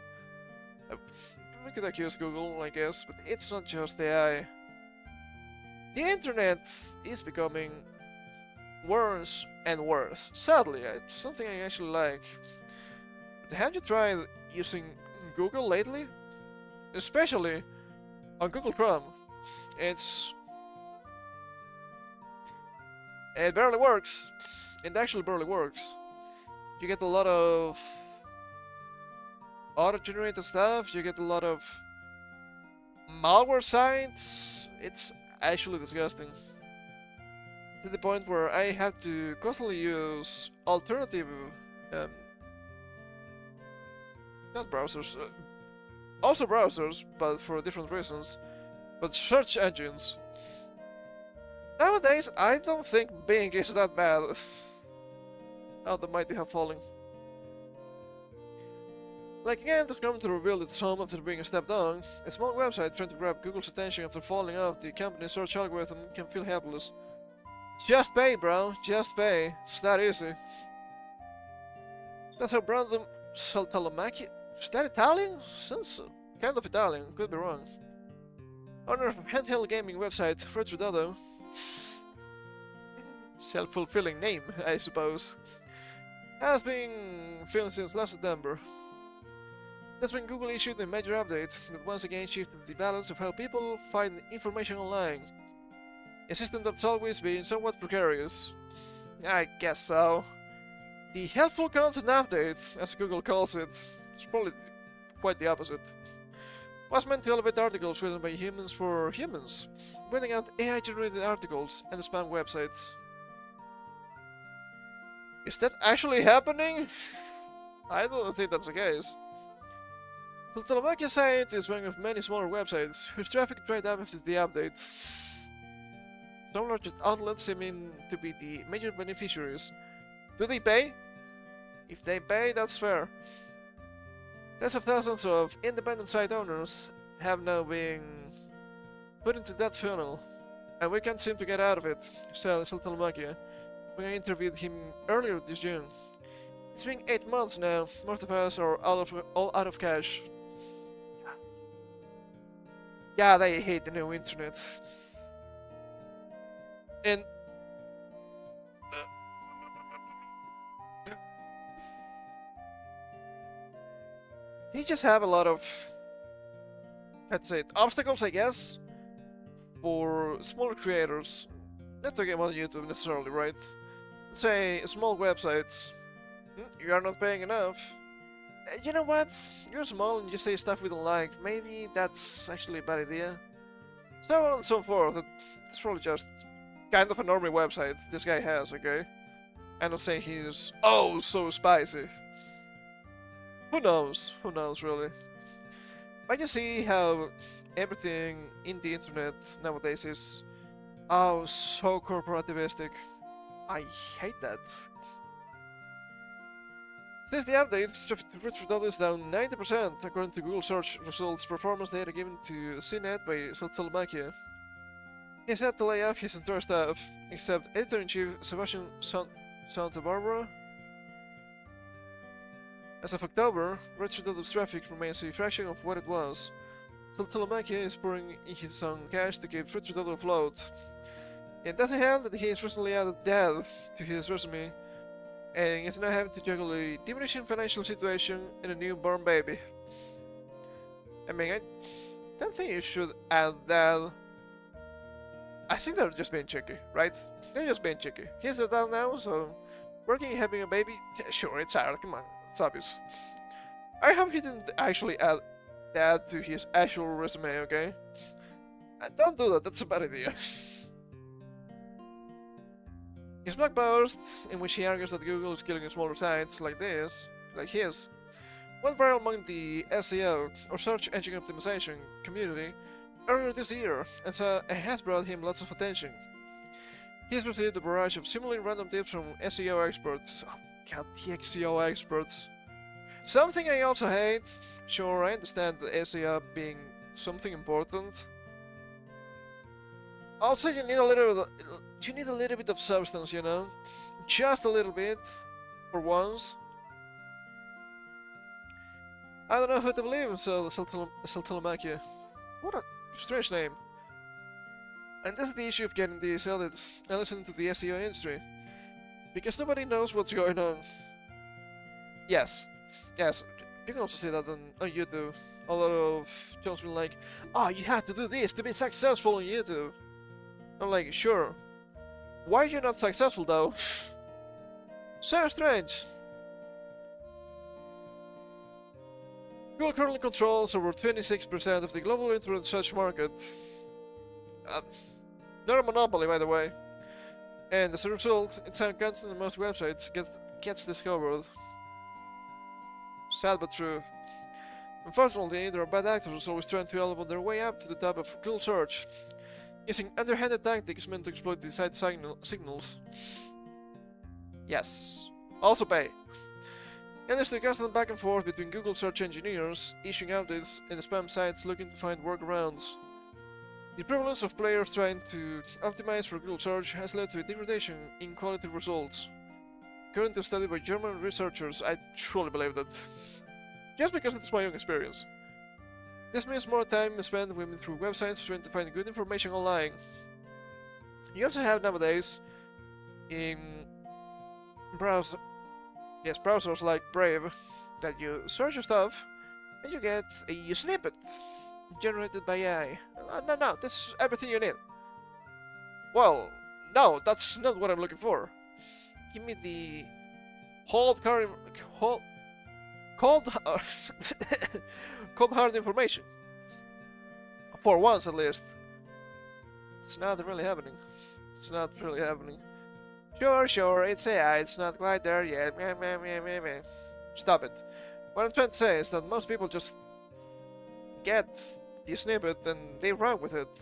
We could accuse Google, I guess, but it's not just AI. The internet is becoming worse and worse. Sadly, it's something I actually like. But have you tried using Google lately? Especially on Google Chrome. It barely works. It actually barely works. You get a lot of auto-generated stuff, you get a lot of malware sites. It's actually disgusting. To the point where I have to constantly use alternative, not browsers, also browsers, but for different reasons, but search engines. Nowadays, I don't think Bing is that bad. How the mighty have fallen. Like again, it's come to reveal its home after being stepped on. A small website trying to grab Google's attention after falling off the company's search algorithm can feel helpless. Just pay, bro. Just pay. It's that easy. That's how Brandon Saltalamacchi... Is that Italian? Sounds kind of Italian. Could be wrong. Owner of a handheld gaming website, Fred's Dodo. Self-fulfilling name, I suppose. Has been filmed since last September. That's when Google issued a major update that once again shifted the balance of how people find information online. A system that's always been somewhat precarious. I guess so. The helpful content update, as Google calls it, is probably quite the opposite. Was meant to elevate articles written by humans for humans, weeding out AI-generated articles and spam websites. Is that actually happening? I don't think that's the case. The Telemarket site is one of many smaller websites whose traffic dried up after the update. Some large outlets seem to be the major beneficiaries. Do they pay? If they pay, that's fair. Tens of thousands of independent site owners have now been put into that funnel, and we can't seem to get out of it, said Saltalmakia when I interviewed him earlier this June. It's been 8 months now. Most of us are all out of cash. Yeah, they hate the new internet. And they just have a lot of, let's say, obstacles, I guess, for smaller creators. Not talking about YouTube necessarily, right? Let's say small websites. You are not paying enough. You know what? You're small and you say stuff we don't like. Maybe that's actually a bad idea. So on and so forth. It's probably just kind of a normal website this guy has, okay? I'm not saying he's oh so spicy. Who knows? Who knows, really? But you see how everything in the internet nowadays is oh so corporativistic. I hate that. Since the update, traffic to Richard is down 90% according to Google search results performance data given to CNET by Saltalmakia. He's had to lay off his entire staff, except editor-in-chief Sebastian Santa Barbara. As of October, Richard traffic remains a fraction of what it was. Saltalmakia is pouring in his own cash to keep Richard afloat. It doesn't help that he has recently added death to his resume, and is now having to juggle a diminishing financial situation and a newborn baby. I mean, I don't think you should add that. I think they're just being cheeky, right? They're just being cheeky. He's a dad now, so working and having a baby, sure, it's hard, come on, it's obvious. I hope he didn't actually add that to his actual resume, okay? Don't do that, that's a bad idea. His blog post, in which he argues that Google is killing smaller sites like this, like his, went viral among the SEO, or search engine optimization, community earlier this year, and so it has brought him lots of attention. He has received a barrage of similarly random tips from SEO experts. Oh god, the SEO experts. Something I also hate. Sure, I understand the SEO being something important. Also, you need a little bit of substance, you know? Just a little bit, for once. I don't know who to believe, so Saltalmakia. What a strange name. And that's the issue of getting these audits and listening to the SEO industry. Because nobody knows what's going on. Yes. Yes, you can also see that on YouTube. A lot of Jones been like, oh, you have to do this to be successful on YouTube. I'm like, sure. Why are you not successful though? So strange. Google currently controls over 26% of the global internet search market. Not a monopoly, by the way. And as a result, its own content on most websites gets discovered. Sad but true. Unfortunately, there are bad actors always trying to elbow their way up to the top of Google search. using underhanded tactics meant to exploit the site signals. Yes. Also pay. And there's the constant back and forth between Google search engineers issuing updates and spam sites looking to find workarounds. The prevalence of players trying to optimize for Google search has led to a degradation in quality results. According to a study by German researchers, I truly believe that. Just because it's my own experience. This means more time spent women through websites trying to find good information online. You also have nowadays in browsers like Brave that you search your stuff and you get a snippet generated by AI. No, this is everything you need. Well, no, that's not what I'm looking for. Give me the cold hard information. For once at least. It's not really happening. It's not really happening. Sure, it's AI, it's not quite there yet. Meh. Stop it. What I'm trying to say is that most people just get the snippet and they run with it.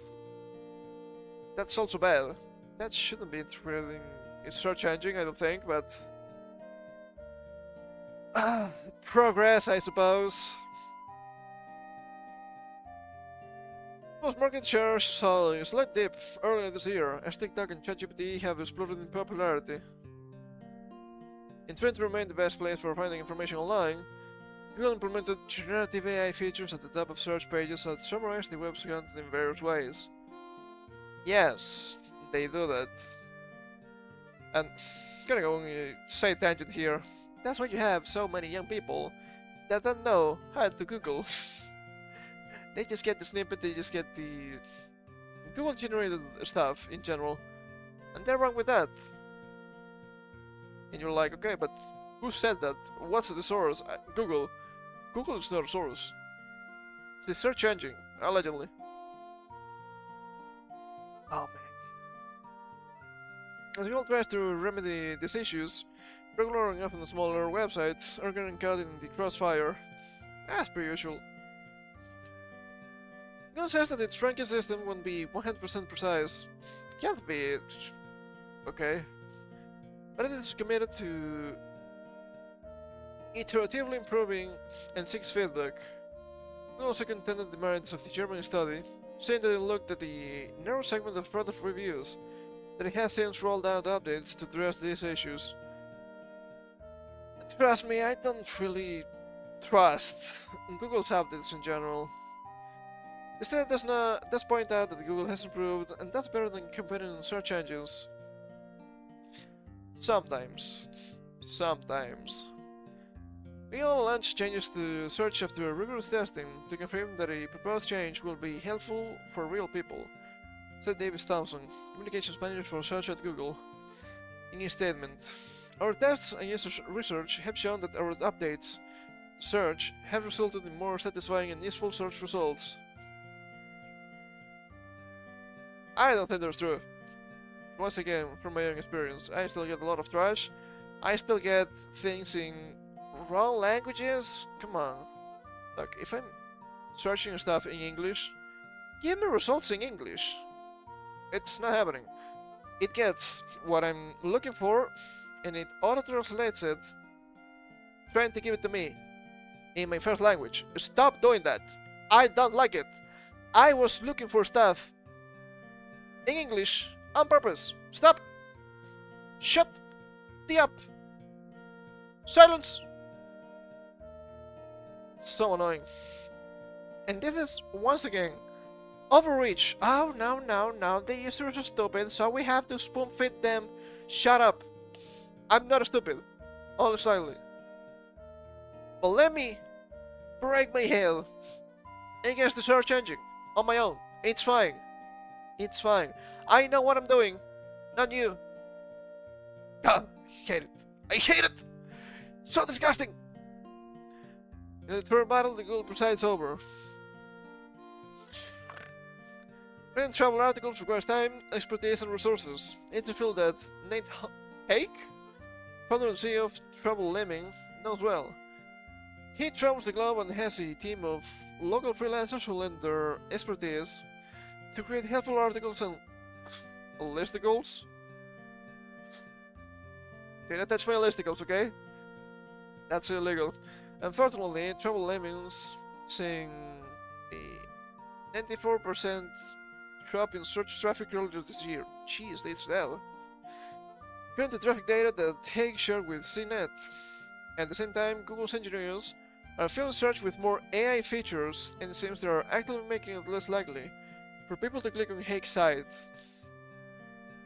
That's also bad. That shouldn't be thrilling in search engine, I don't think, but progress, I suppose. Google's market share saw a slight dip earlier this year as TikTok and ChatGPT have exploded in popularity. In trying to remain the best place for finding information online, Google implemented generative AI features at the top of search pages that summarize the web's content in various ways. Yes, they do that. And gonna go on a side tangent here. That's why you have so many young people that don't know how to Google. They just get the snippet, they just get the Google generated stuff in general, and they're wrong with that. And you're like, okay, but who said that? What's the source? Google. Google is not a source. It's the search engine, allegedly. Oh man. As Google tries to remedy these issues, regular and often smaller websites are getting caught in the crossfire, as per usual. Google says that its ranking system won't be 100% precise. Can't be. Okay. But it is committed to iteratively improving and seeks feedback. Google also contended the merits of the German study, saying that it looked at the narrow segment of product reviews, that it has since rolled out updates to address these issues. Trust me, I don't really trust Google's updates in general. The study does point out that Google has improved, and that's better than competing search engines. Sometimes. Google launched changes to search after rigorous testing to confirm that a proposed change will be helpful for real people, said Davis Thompson, communications manager for search at Google, in a statement. Our tests and user research have shown that our updates to search have resulted in more satisfying and useful search results. I don't think that's true. Once again, from my own experience, I still get a lot of trash. I still get things in wrong languages. Come on. Look, if I'm searching stuff in English, give me results in English. It's not happening. It gets what I'm looking for, and it auto-translates it, trying to give it to me in my first language. Stop doing that. I don't like it. I was looking for stuff in English on purpose. Stop. Shut the up. Silence. It's so annoying. And this is, once again, overreach. Oh, no. The users are stupid, so we have to spoon feed them. Shut up. I'm not stupid. Only slightly. But let me break my head against the search engine on my own. It's fine. It's fine. I know what I'm doing. Not you. God, I hate it. I hate it! So disgusting! In the third battle, the Google presides over. Written travel articles requires time, expertise, and resources. It's a field that Nate Hake, founder and CEO of Travel Lemming, knows well. He travels the globe and has a team of local freelancers who lend their expertise to create helpful articles and listicles. Do not touch my listicles, okay? That's illegal. Unfortunately, Trouble Lemmings seeing a 94% drop in search traffic earlier this year. Jeez, that's that. According to traffic data that Hague shared with CNET. At the same time, Google's engineers are filling search with more AI features, and it seems they are actively making it less likely for people to click on Hague sites.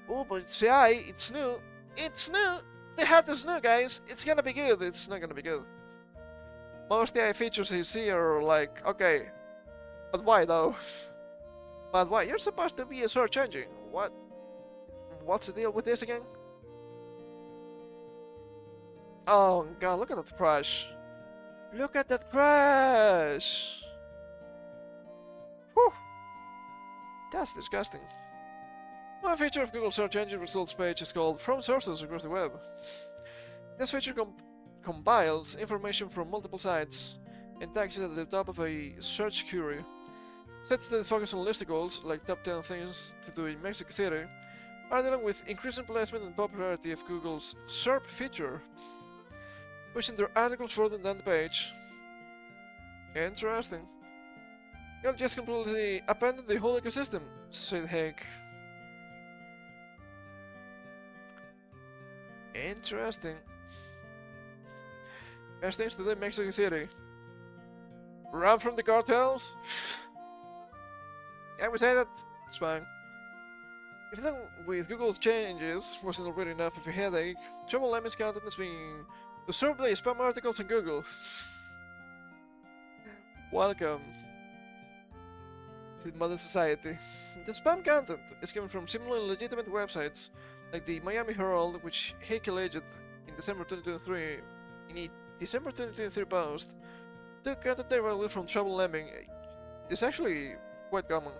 Oh, but it's AI, it's new. It's new! The hat is new, guys! It's gonna be good, it's not gonna be good. Most AI features you see are like, okay, but why though? But why? You're supposed to be a search engine. What? What's the deal with this again? Oh god, look at that crash. Look at that crash! Whew! That's disgusting. One feature of Google search engine results page is called From Sources Across the Web. This feature compiles information from multiple sites and tags it at the top of a search query. Sites that focus on listicles, like top 10 things to do in Mexico City, are dealing with increasing placement and popularity of Google's SERP feature, pushing their articles further down the page. Interesting. You'll just completely abandon the whole ecosystem, said Hague. Interesting. Best things to do in Mexico City. Run from the cartels? Can we say that? It's fine. If dealing with Google's changes wasn't already enough of a headache, Trouble Lemmings content has been absorbed by spam articles on Google. Welcome to modern society. The spam content is coming from similarly legitimate websites like the Miami Herald, which Hague alleged in December 2023 in a December 2023 post took content directly from Trouble Lemming. It's actually quite common.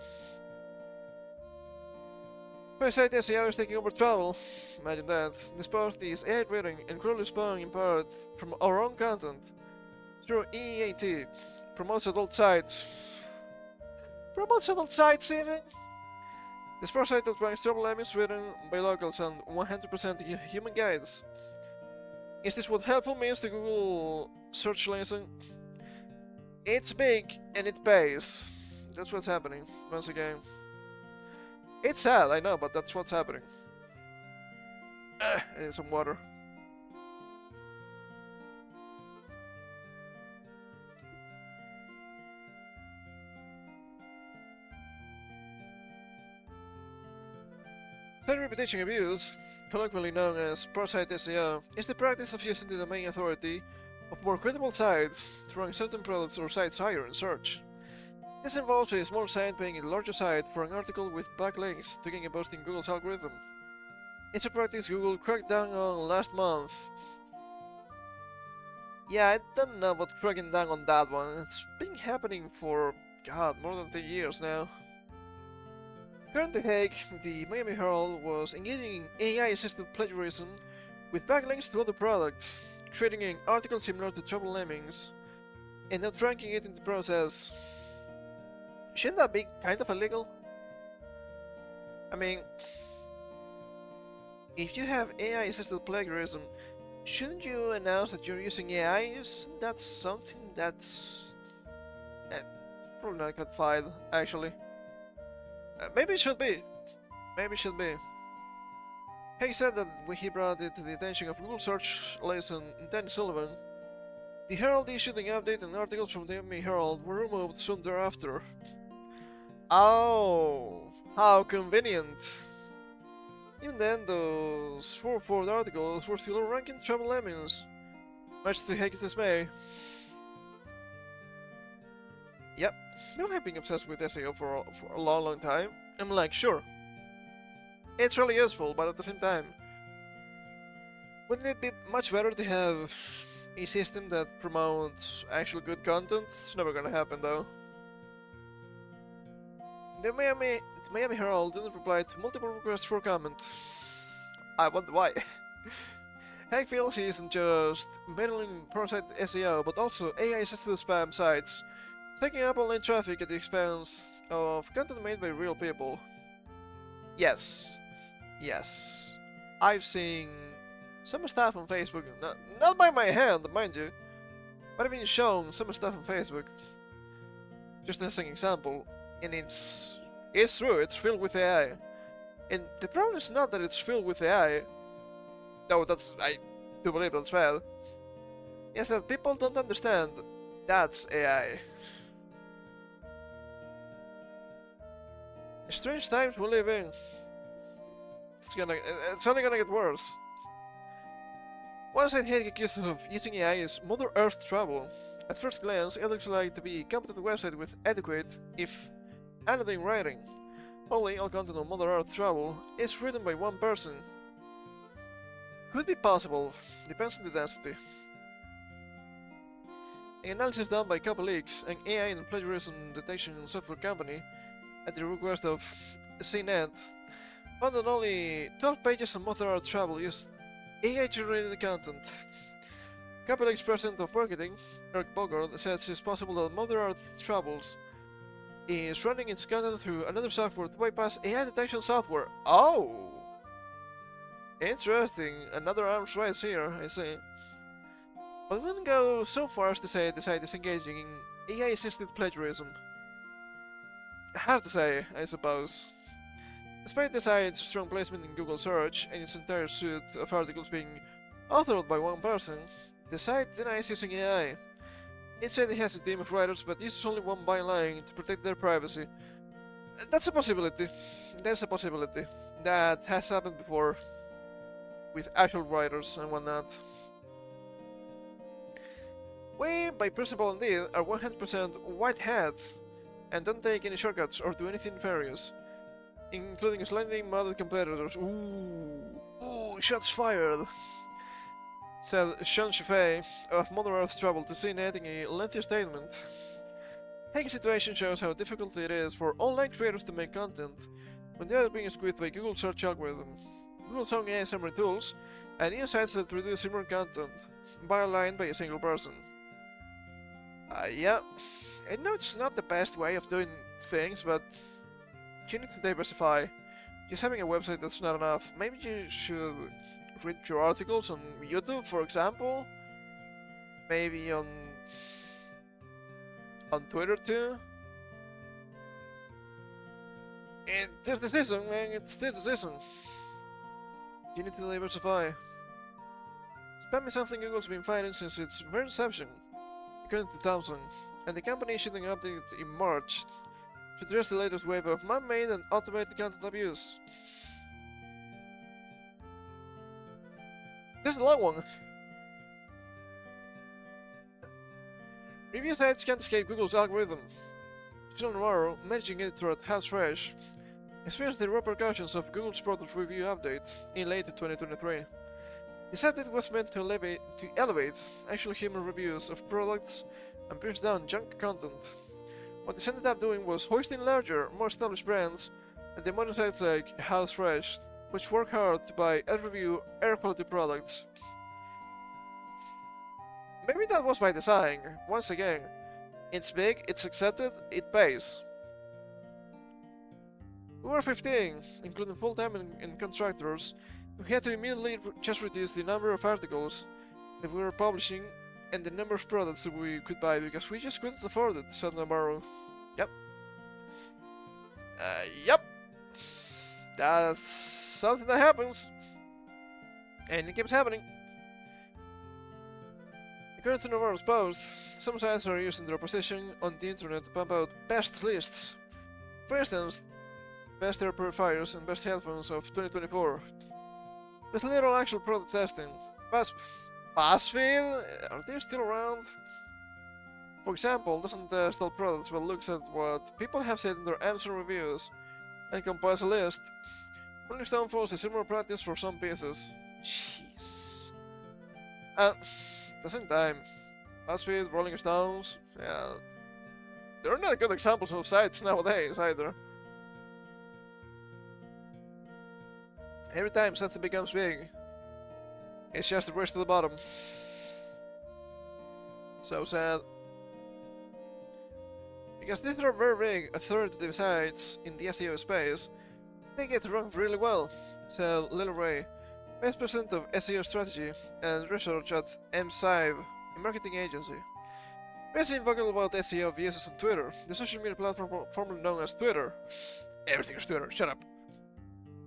Website SEO is taking over travel. Imagine that. This post is AI driven and clearly spun in part from our own content through EAT. Promotes adult sites. Promotes adult sites even? This site that ranks Trouble Lemmings written by locals and 100% human guides. Is this what helpful means to Google search listing? It's big and it pays. That's what's happening, once again. It's sad, I know, but that's what's happening. I need some water. Site reputation abuse, colloquially known as pro-site SEO, is the practice of using the domain authority of more credible sites to rank certain products or sites higher in search. This involves a small site paying a larger site for an article with backlinks to gain a boost in Google's algorithm. It's a practice Google cracked down on last month. Yeah, I don't know about cracking down on that one. It's been happening for, god, more than 3 years now. According to Hague, the Miami Herald was engaging in AI-assisted plagiarism with backlinks to other products, creating an article similar to Trouble Lemmings, and not ranking it in the process. Shouldn't that be kind of illegal? I mean, if you have AI-assisted plagiarism, shouldn't you announce that you're using AI? Isn't that something that's probably not codified, actually? Maybe it should be. Maybe it should be. Hague said that when he brought it to the attention of Google search liaison Danny Sullivan, the Herald issued an update and articles from the Miami Herald were removed soon thereafter. Oh, how convenient. Even then, those 4 forward articles were still ranking Trouble Lemmings, much to Hague's dismay. Yep, I have been obsessed with SEO for a long time. I'm like, sure, it's really useful, but at the same time, wouldn't it be much better to have a system that promotes actual good content? It's never gonna happen though. The Miami Herald didn't reply to multiple requests for comment. I wonder why. Hague feels he isn't just meddling pro-site SEO, but also AI-assisted spam sites Taking up online traffic at the expense of content made by real people. Yes. Yes. I've seen some stuff on Facebook, not by my hand, mind you, but I've been shown some stuff on Facebook. Just as an example, and it's true, it's filled with AI. And the problem is not that it's filled with AI, though I do believe that's bad. It's that people don't understand that's AI. Strange times we live in. It's only gonna get worse. One side getting accused of using AI is Mother Earth Travel. At first glance, it looks like to be a competent website with adequate, if anything, writing. Only all content on Mother Earth Travel is written by one person. Could be possible, depends on the density. An analysis done by Couple Leaks, an AI and plagiarism detection software company, at the request of CNET, found that only 12 pages on Mother Earth Travel used AI-generated content. Couple Leaks president of marketing, Eric Bogard, says it's possible that Mother Earth Travels is running its content through another software to bypass AI detection software. Oh! Interesting, another arms race here, I see. But we wouldn't go so far as to say the site is engaging in AI-assisted plagiarism. Hard to say, I suppose. Despite the site's strong placement in Google search and its entire suite of articles being authored by one person, the site denies using AI. It said it has a team of writers but uses only one byline to protect their privacy. That's a possibility. There's a possibility. That has happened before with actual writers and whatnot. We, by principle indeed, are 100% white hats and don't take any shortcuts or do anything nefarious, including slightly modded competitors. Ooh, shots fired, said Sean Shafei of Mother Earth Travel to CNET in a lengthy statement. Hack's situation shows how difficult it is for online creators to make content when they are being squeezed by Google search algorithm, Google's own AI summary tools, and new sites that produce similar content, bylined by a single person. Yeah, I know it's not the best way of doing things, but you need to diversify. Just having a website that's not enough. Maybe you should read your articles on YouTube, for example. Maybe on Twitter too. And there's the season, man. It's the season. You need to diversify. Spam is something Google's been fighting since its very inception, according to Thompson, and the company issued an update in March to address the latest wave of man-made and automated content abuse. This is a long one. Review sites can't escape Google's algorithm. Phil Navarro, managing editor at HouseFresh, experienced the repercussions of Google's product review update in late 2023. This update was meant to elevate actual human reviews of products and push down junk content. What this ended up doing was hoisting larger, more established brands and demanding sites like HouseFresh, which work hard to buy and review air-quality products. Maybe that was by design. Once again, it's big, it's accepted, it pays. We were 15, including full-time and contractors. We had to immediately just reduce the number of articles that we were publishing and the number of products that we could buy because we just couldn't afford it, said Navarro. Yep. Yep. That's something that happens. And it keeps happening. According to Navarro's post, some sites are using their position on the internet to pump out best lists. For instance, best air purifiers and best headphones of 2024. With little actual product testing. BuzzFeed? Are they still around? For example, doesn't test all products but looks at what people have said in their Amazon reviews and compiles a list. Rolling Stone follows a similar practice for some pieces. Jeez. At the same time, BuzzFeed, Rolling Stones, yeah, they're not good examples of sites nowadays either. Every time something becomes big, it's just a race to the bottom. So sad. Because these are very big authoritative sites in the SEO space, they get run really well. So Lil Ray, Vice President of SEO Strategy and Research at MSIve, a marketing agency. He's been vocal about SEO views on Twitter, the social media platform formerly known as Twitter. Everything is Twitter, shut up.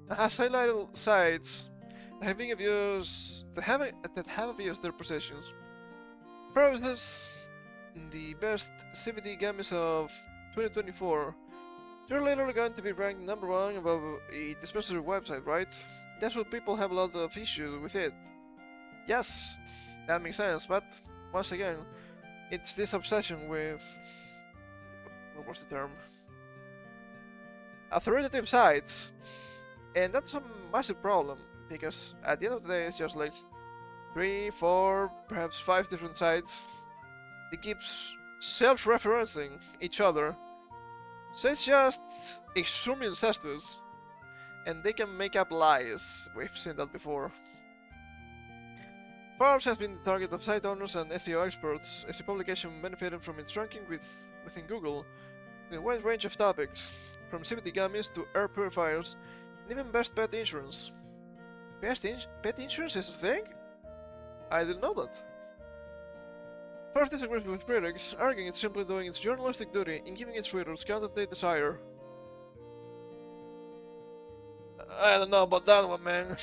Has highlighted sites that have abused their positions. Promises the best CBD gummies of 2024. They're literally going to be ranked #1 above a dispensary website, right? That's what people have a lot of issues with it. Yes, that makes sense, but once again, it's this obsession with... what was the term? Authoritative sites. And that's a massive problem, because at the end of the day, it's just like 3, 4, perhaps 5 different sites. They keep self-referencing each other. So it's just extremely incestuous. And they can make up lies. We've seen that before. Forbes has been the target of site owners and SEO experts, as a publication benefited from its ranking within Google in a wide range of topics, from CBD gummies to air purifiers, and even best pet insurance. Pet insurance is a thing? I didn't know that. Forbes disagrees with critics, arguing it's simply doing its journalistic duty in giving its readers content they desire. I don't know about that one, man.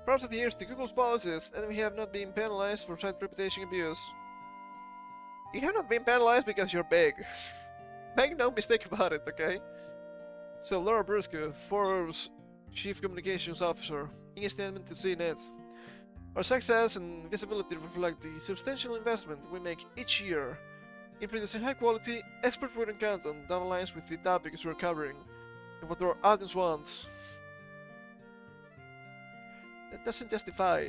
Forbes adheres to Google's policies, and we have not been penalized for site reputation abuse. You have not been penalized because you're big. Make no mistake about it, okay? So Laura Briscoe, Forbes' Chief Communications Officer, in a statement to CNET. Our success and visibility reflect the substantial investment we make each year in producing high-quality, expert-written content that aligns with the topics we're covering and what our audience wants. That doesn't justify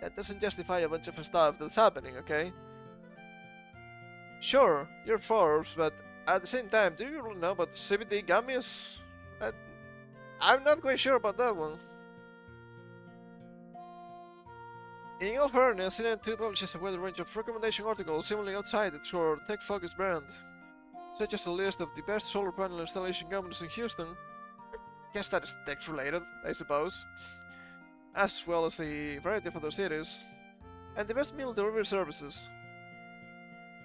a bunch of stuff that's happening, okay? Sure, you're Forbes, but at the same time, do you really know about CBD gummies? I'm not quite sure about that one. In all fairness, CNET2 publishes a wide range of recommendation articles seemingly outside its core tech-focused brand, such as a list of the best solar panel installation companies in Houston. I guess that is tech-related, I suppose, as well as a variety of other cities, and the best meal delivery services.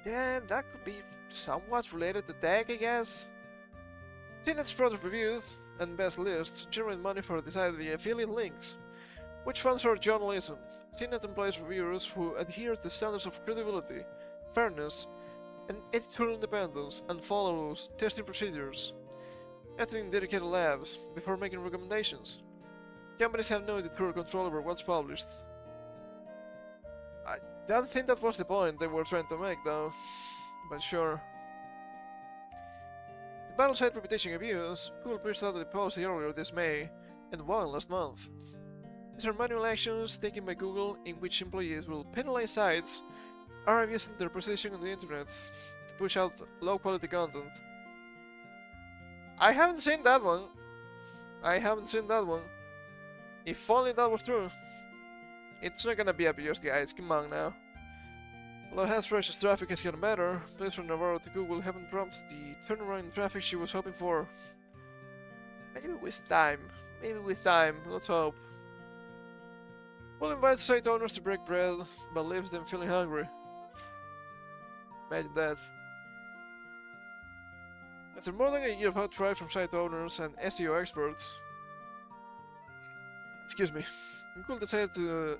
Yeah, that could be somewhat related to tech, I guess. CNET's product reviews and best lists generate money for the site via affiliate links, which funds our journalism. CNET employs reviewers who adhere to standards of credibility, fairness, and editorial independence, and follows testing procedures, editing dedicated labs before making recommendations. Companies have no editorial control over what's published. I don't think that was the point they were trying to make, though, but sure. To battle site reputation abuse, Google pushed out the policy earlier this May, and won last month. These are manual actions taken by Google in which employees will penalize sites are abusing their position on the internet to push out low-quality content. I haven't seen that one. If only that was true. It's not gonna be abused, guys, come on now. Although HelloFresh's traffic has gotten better, plays from Navarro to Google haven't prompted the turnaround in traffic she was hoping for. Maybe with time, let's hope. We'll invite site owners to break bread, but leaves them feeling hungry. Imagine that. After more than a year of outcry from site owners and SEO experts, Google decided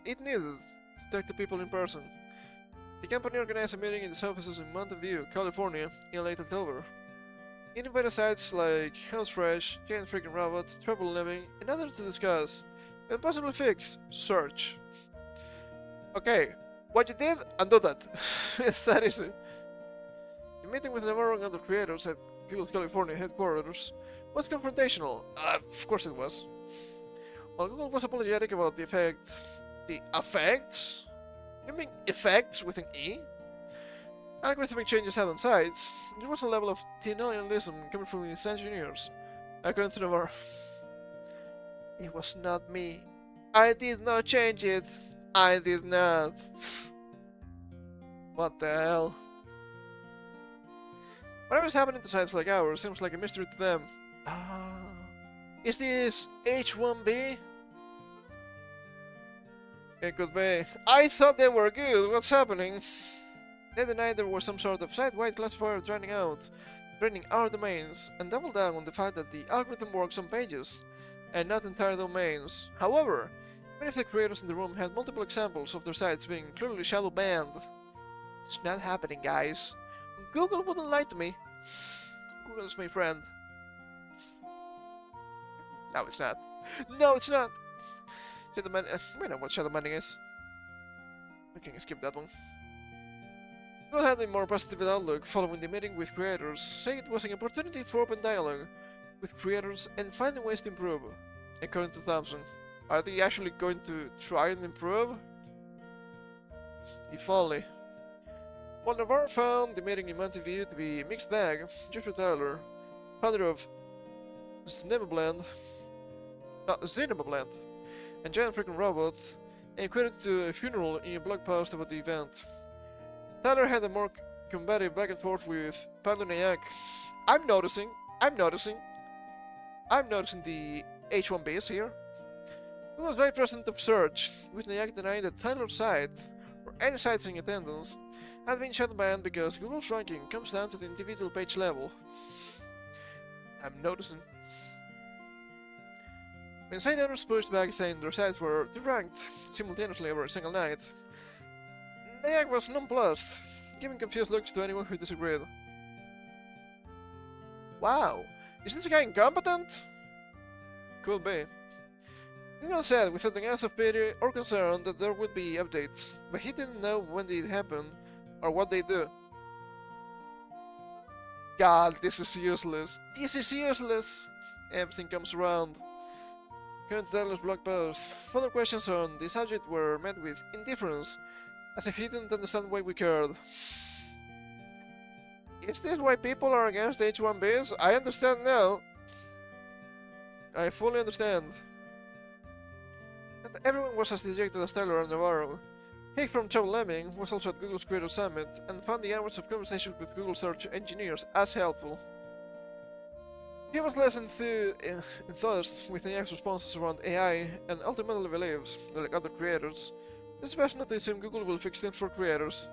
it needed to talk to people in person. The company organized a meeting in its offices in Mountain View, California, in late October. It invited sites like HelloFresh, Giant Freaking Robot, Trouble Living, and others to discuss and possibly fix search. Okay, what you did, undo that. It's that easy. The meeting with Navarro and other creators at Google's California headquarters was confrontational. Of course it was. While Google was apologetic about the effects... The effects? You mean effects with an E? Algorithmic changes had on sites, there was a level of denialism coming from its engineers. According to Navarro, it was not me. I did not change it. I did not. What the hell? Whatever's happening to sites like ours seems like a mystery to them. Ah. Is this H1B? It could be. I thought they were good. What's happening? They denied there was some sort of site-wide classifier draining our domains, and doubled down on the fact that the algorithm works on pages, and not entire domains. However, many of the creators in the room had multiple examples of their sites being clearly shadow banned. It's not happening, guys. Google wouldn't lie to me. Google is my friend. No, it's not. No, it's not! Shadow ban- we know what shadow banning is. We can skip that one. Google had a more positive outlook following the meeting with creators, saying it was an opportunity for open dialogue with creators and finding ways to improve. According to Thompson, are they actually going to try and improve? If only. While Navarro found the meeting in Mountain View to be a mixed bag, Joshua Tyler, founder of Cinemablend, and Giant Freaking Robot, equated to a funeral in a blog post about the event. Tyler had a more combative back and forth with Pando Nayak. I'm noticing the H1Bs here. He was Vice President of Search, with Nayak denying that Tyler's site, or any sites in attendance, had been shadow banned because Google's ranking comes down to the individual page level. I'm noticing. When site owners pushed back saying their sites were deranked simultaneously over a single night, Nayak was nonplussed, giving confused looks to anyone who disagreed. Wow, is this guy incompetent? Could be. Google said without an ounce of pity or concern that there would be updates, but he didn't know when they'd happen or what they do. God, this is useless. This is useless! Everything comes around. Current Tyler's blog post. Further questions on the subject were met with indifference, as if he didn't understand why we cared. Is this why people are against H1Bs? I understand now. I fully understand. Not everyone was as dejected as Tyler and Navarro. Hick from Trouble Lemming was also at Google's Creator Summit and found the hours of conversations with Google search engineers as helpful. He was less enthused with Nayak's responses around AI and ultimately believes, like other creators, it's best not to assume Google will fix things for creators.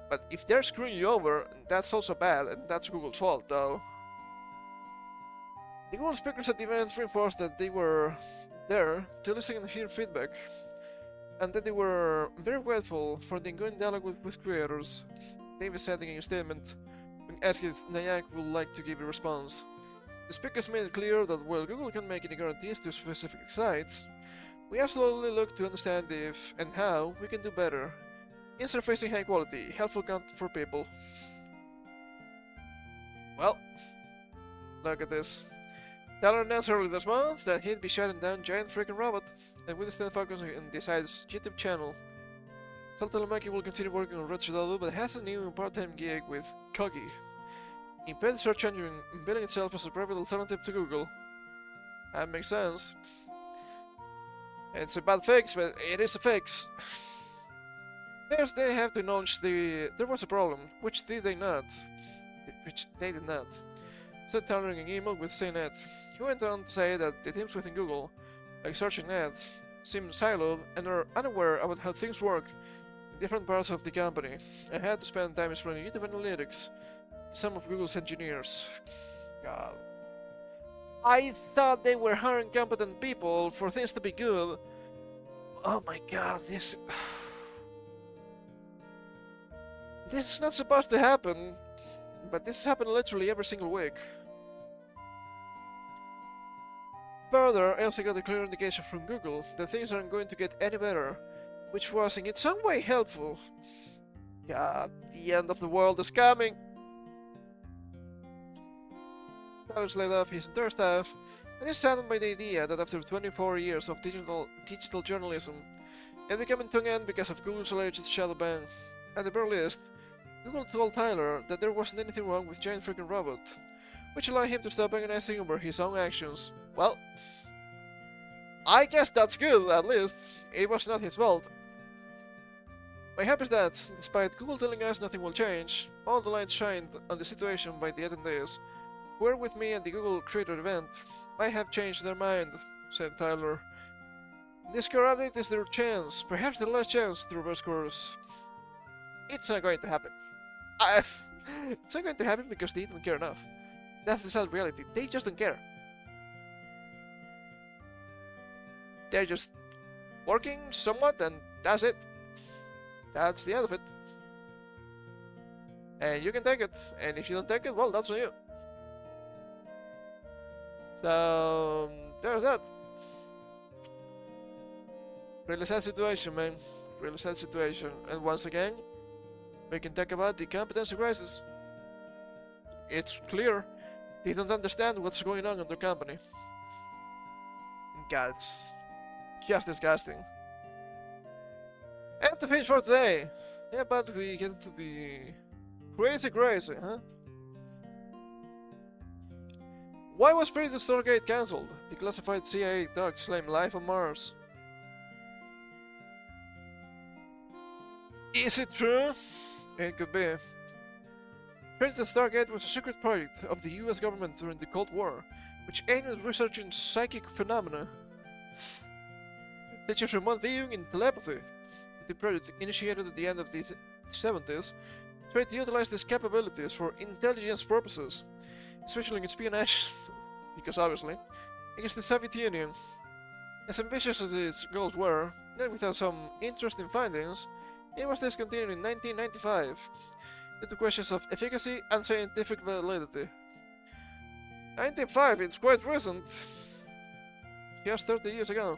But if they're screwing you over, that's also bad, and that's Google's fault, though. The Google speakers at the event reinforced that they were there to listen and hear feedback, and that they were very grateful for the ongoing dialogue with creators. Davis said in a statement when asked if Nayak would like to give a response. The speakers made it clear that while Google can't make any guarantees to specific sites, we absolutely look to understand if and how we can do better in surfacing high quality, helpful content for people. Well, look at this. Tyler announced earlier this month that he'd be shutting down Giant Freaking Robot and will instead focus on the site's YouTube channel. Talamaki will continue working on Red Shadow, but has a new part-time gig with Kogi, a paid search engine billing itself as a private alternative to Google. That makes sense. It's a bad fix, but it is a fix. First, they have to acknowledge there was a problem, which they did not. Said Tyler in an email with CNET. He went on to say that the teams within Google, like searching ads, seem siloed and are unaware about how things work in different parts of the company, and had to spend time explaining YouTube analytics to some of Google's engineers. God. I thought they were hiring competent people for things to be good. Oh my god, this... This is not supposed to happen, but this happens literally every single week. Further, I also got a clear indication from Google that things aren't going to get any better, which was in some way helpful. God, the end of the world is coming! Tyler's laid off his entire staff, and is saddened by the idea that after 24 years of digital journalism, it had become to an end because of Google's alleged shadow ban. At the very least, Google told Tyler that there wasn't anything wrong with Giant Freaking Robot, which allowed him to stop agonizing over his own actions. Well, I guess that's good, at least. It was not his fault. My hope is that, despite Google telling us nothing will change, all the light shined on the situation by the attendees who were with me at the Google Creator event might have changed their mind, said Tyler. This core update is their chance, perhaps the last chance to reverse course. It's not going to happen. It's not going to happen because they don't care enough. That's the sad reality. They just don't care. They're just working somewhat and that's it. That's the end of it. And you can take it. And if you don't take it, well, that's on you. So, there's that. Really sad situation, man. Really sad situation. And once again, we can talk about the competency crisis. It's clear they don't understand what's going on in their company. God, it's just disgusting. And to finish for today. Yeah, but we get to the crazy, huh? Why was Project Stargate cancelled? The classified CIA docs claim life on Mars. Is it true? It could be. Project Stargate was a secret project of the US government during the Cold War, which aimed at researching psychic phenomena, such as remote viewing and telepathy. The project, initiated at the end of the 70s, tried to utilize these capabilities for intelligence purposes, especially in espionage, because obviously, against the Soviet Union. As ambitious as its goals were, yet without some interesting findings, it was discontinued in 1995 due to questions of efficacy and scientific validity. 1995, it's quite recent, just 30 years ago.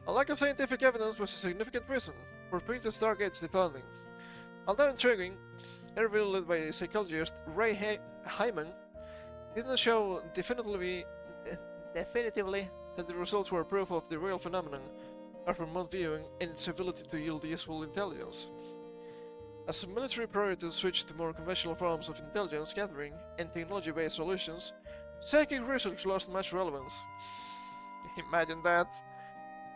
A lack of scientific evidence was a significant reason for Project Stargate's defunding. Although intriguing, a review led by psychologist Ray Hyman didn't show definitively that the results were proof of the real phenomenon of remote viewing and its ability to yield useful intelligence. As military priorities switched to more conventional forms of intelligence gathering and technology-based solutions, psychic research lost much relevance. Imagine that.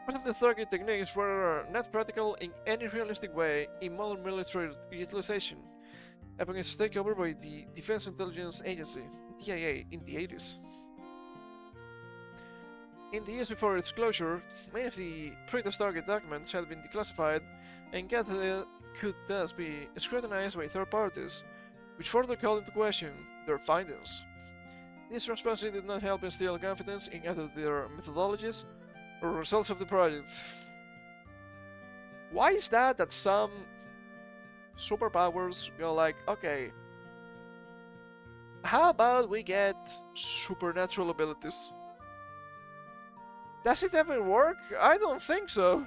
Most of the Stargate techniques were not practical in any realistic way in modern military utilization, upon its takeover by the Defense Intelligence Agency, DIA, in the 80s. In the years before its closure, many of the Project Stargate documents had been declassified and could thus be scrutinized by third parties, which further called into question their findings. This transparency did not help instill confidence in either their methodologies or results of the project. Why is that some superpowers go like, okay, how about we get supernatural abilities? Does it ever work? I don't think so.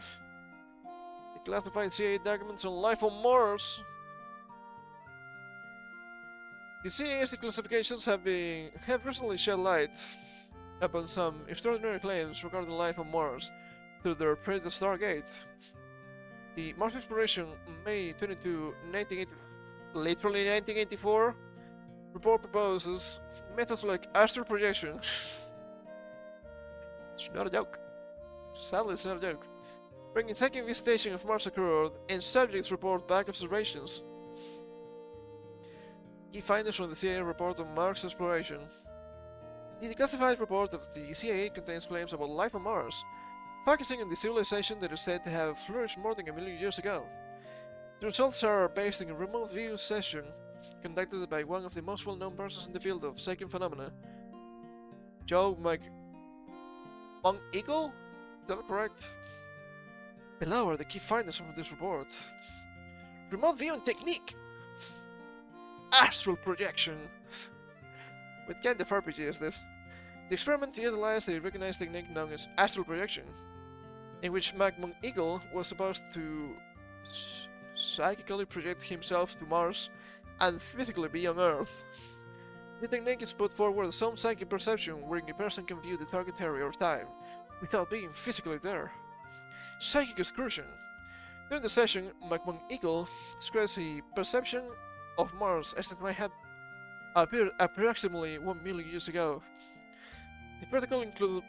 The classified CIA documents on life on Mars. The CIA's declassifications have recently shed light upon some extraordinary claims regarding life on Mars through their Project Stargate. The Mars exploration May 22, 1984 report proposes methods like astral projection. It's not a joke. Sadly, it's not a joke. Bringing second visitation of Mars occurred and subjects report back observations. Key findings from the CIA report on Mars exploration. The declassified report of the CIA contains claims about life on Mars, focusing on the civilization that is said to have flourished more than 1 million years ago. The results are based on a remote view session conducted by one of the most well-known persons in the field of psychic phenomena, Joe Eagle? Is that correct? Below are the key findings from this report. Remote viewing technique! Astral projection! What kind of RPG is this? The experiment utilized a recognized technique known as astral projection, in which Eagle was supposed to psychically project himself to Mars and physically be on Earth. The technique is put forward as some psychic perception wherein a person can view the target area or time without being physically there. Psychic excursion. During the session, Eagle describes a perception of Mars as it might have appeared approximately 1 million years ago. The protocol included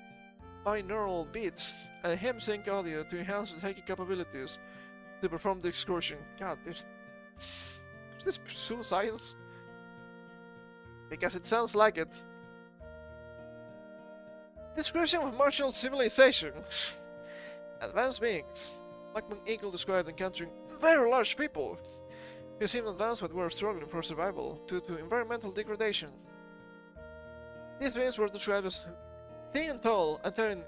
binaural beats and hem-sync audio to enhance the psychic capabilities to perform the excursion. God, is this pseudoscience? Because it sounds like it. Description of Martial civilization. Advanced beings. Blackman Eagle described encountering very large people who seemed advanced but were struggling for survival due to environmental degradation. These beings were described as thin and tall and wearing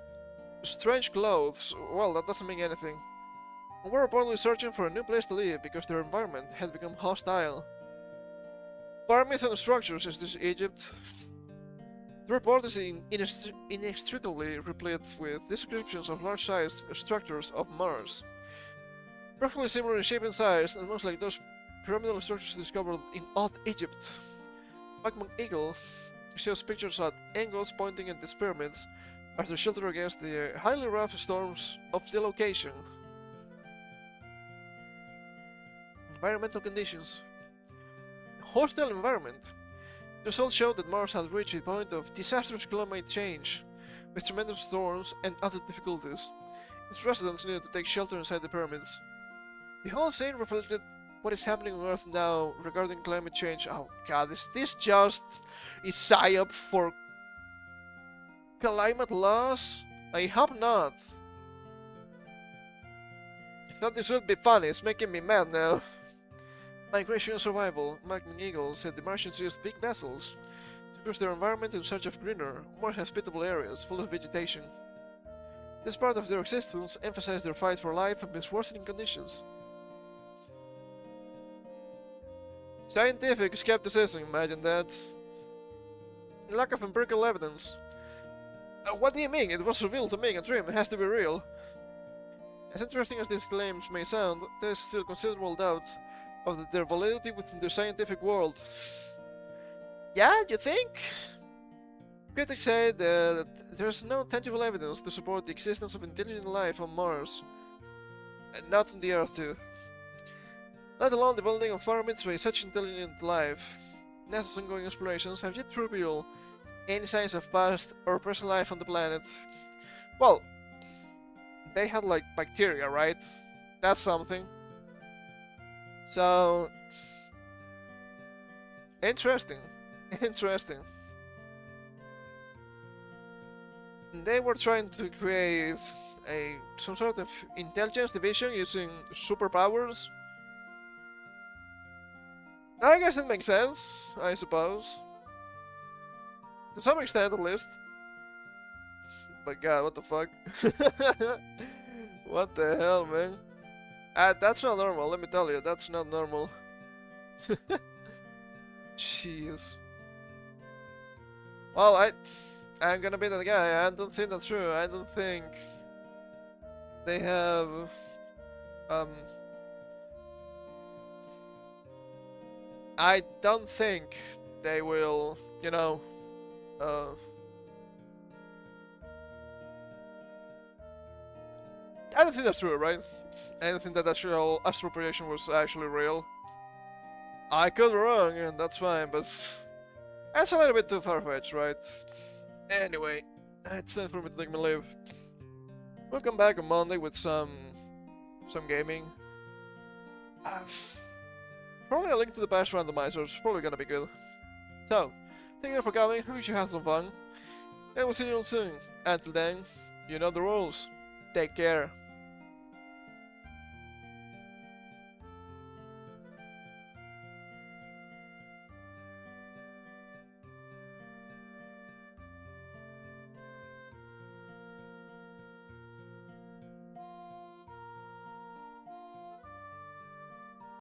strange clothes. Well, that doesn't mean anything. And were reportedly searching for a new place to live because their environment had become hostile. Pyramids and structures is this Egypt. The report is inextricably replete with descriptions of large-sized structures of Mars. Roughly similar in shape and size, and most like those pyramidal structures discovered in old Egypt. Magma Eagle shows pictures at angles pointing at these pyramids as they shelter against the highly rough storms of the location. Environmental conditions. Hostile environment. The results showed that Mars had reached a point of disastrous climate change, with tremendous storms and other difficulties. Its residents needed to take shelter inside the pyramids. The whole scene reflected what is happening on Earth now regarding climate change. Oh god, is this just a psyop for climate loss? I hope not. I thought this would be funny, it's making me mad now. Migration and survival. Magma Eagle said the Martians used big vessels to cross their environment in search of greener, more hospitable areas full of vegetation. This part of their existence emphasized their fight for life amidst worsening conditions. Scientific skepticism, imagine that. Lack of empirical evidence. What do you mean? It was revealed to me in a dream, it has to be real. As interesting as these claims may sound, there is still considerable doubt of their validity within the scientific world. Yeah, you think? Critics say that there's no tangible evidence to support the existence of intelligent life on Mars, and not on the Earth too. Let alone the building of pyramids by such intelligent life. NASA's ongoing explorations have yet to reveal any signs of past or present life on the planet. Well, they had like bacteria, right? That's something. So, interesting. They were trying to create some sort of intelligence division using superpowers. I guess it makes sense, I suppose. To some extent, at least. But god, what the fuck? What the hell, man? That's not normal, let me tell you, that's not normal. Jeez. Well, I'm gonna be that guy, I don't think that's true, I don't think they have, I don't think they will, you know, I don't think that's true, right? I don't think that actual appropriation was actually real. I could be wrong, and that's fine, but that's a little bit too far-fetched, right? Anyway, it's time for me to take my leave. We'll come back on Monday with some gaming. Probably a link to the past randomizer, it's probably gonna be good. So, thank you for coming, I wish you had some fun, and we'll see you all soon. Until then, you know the rules. Take care.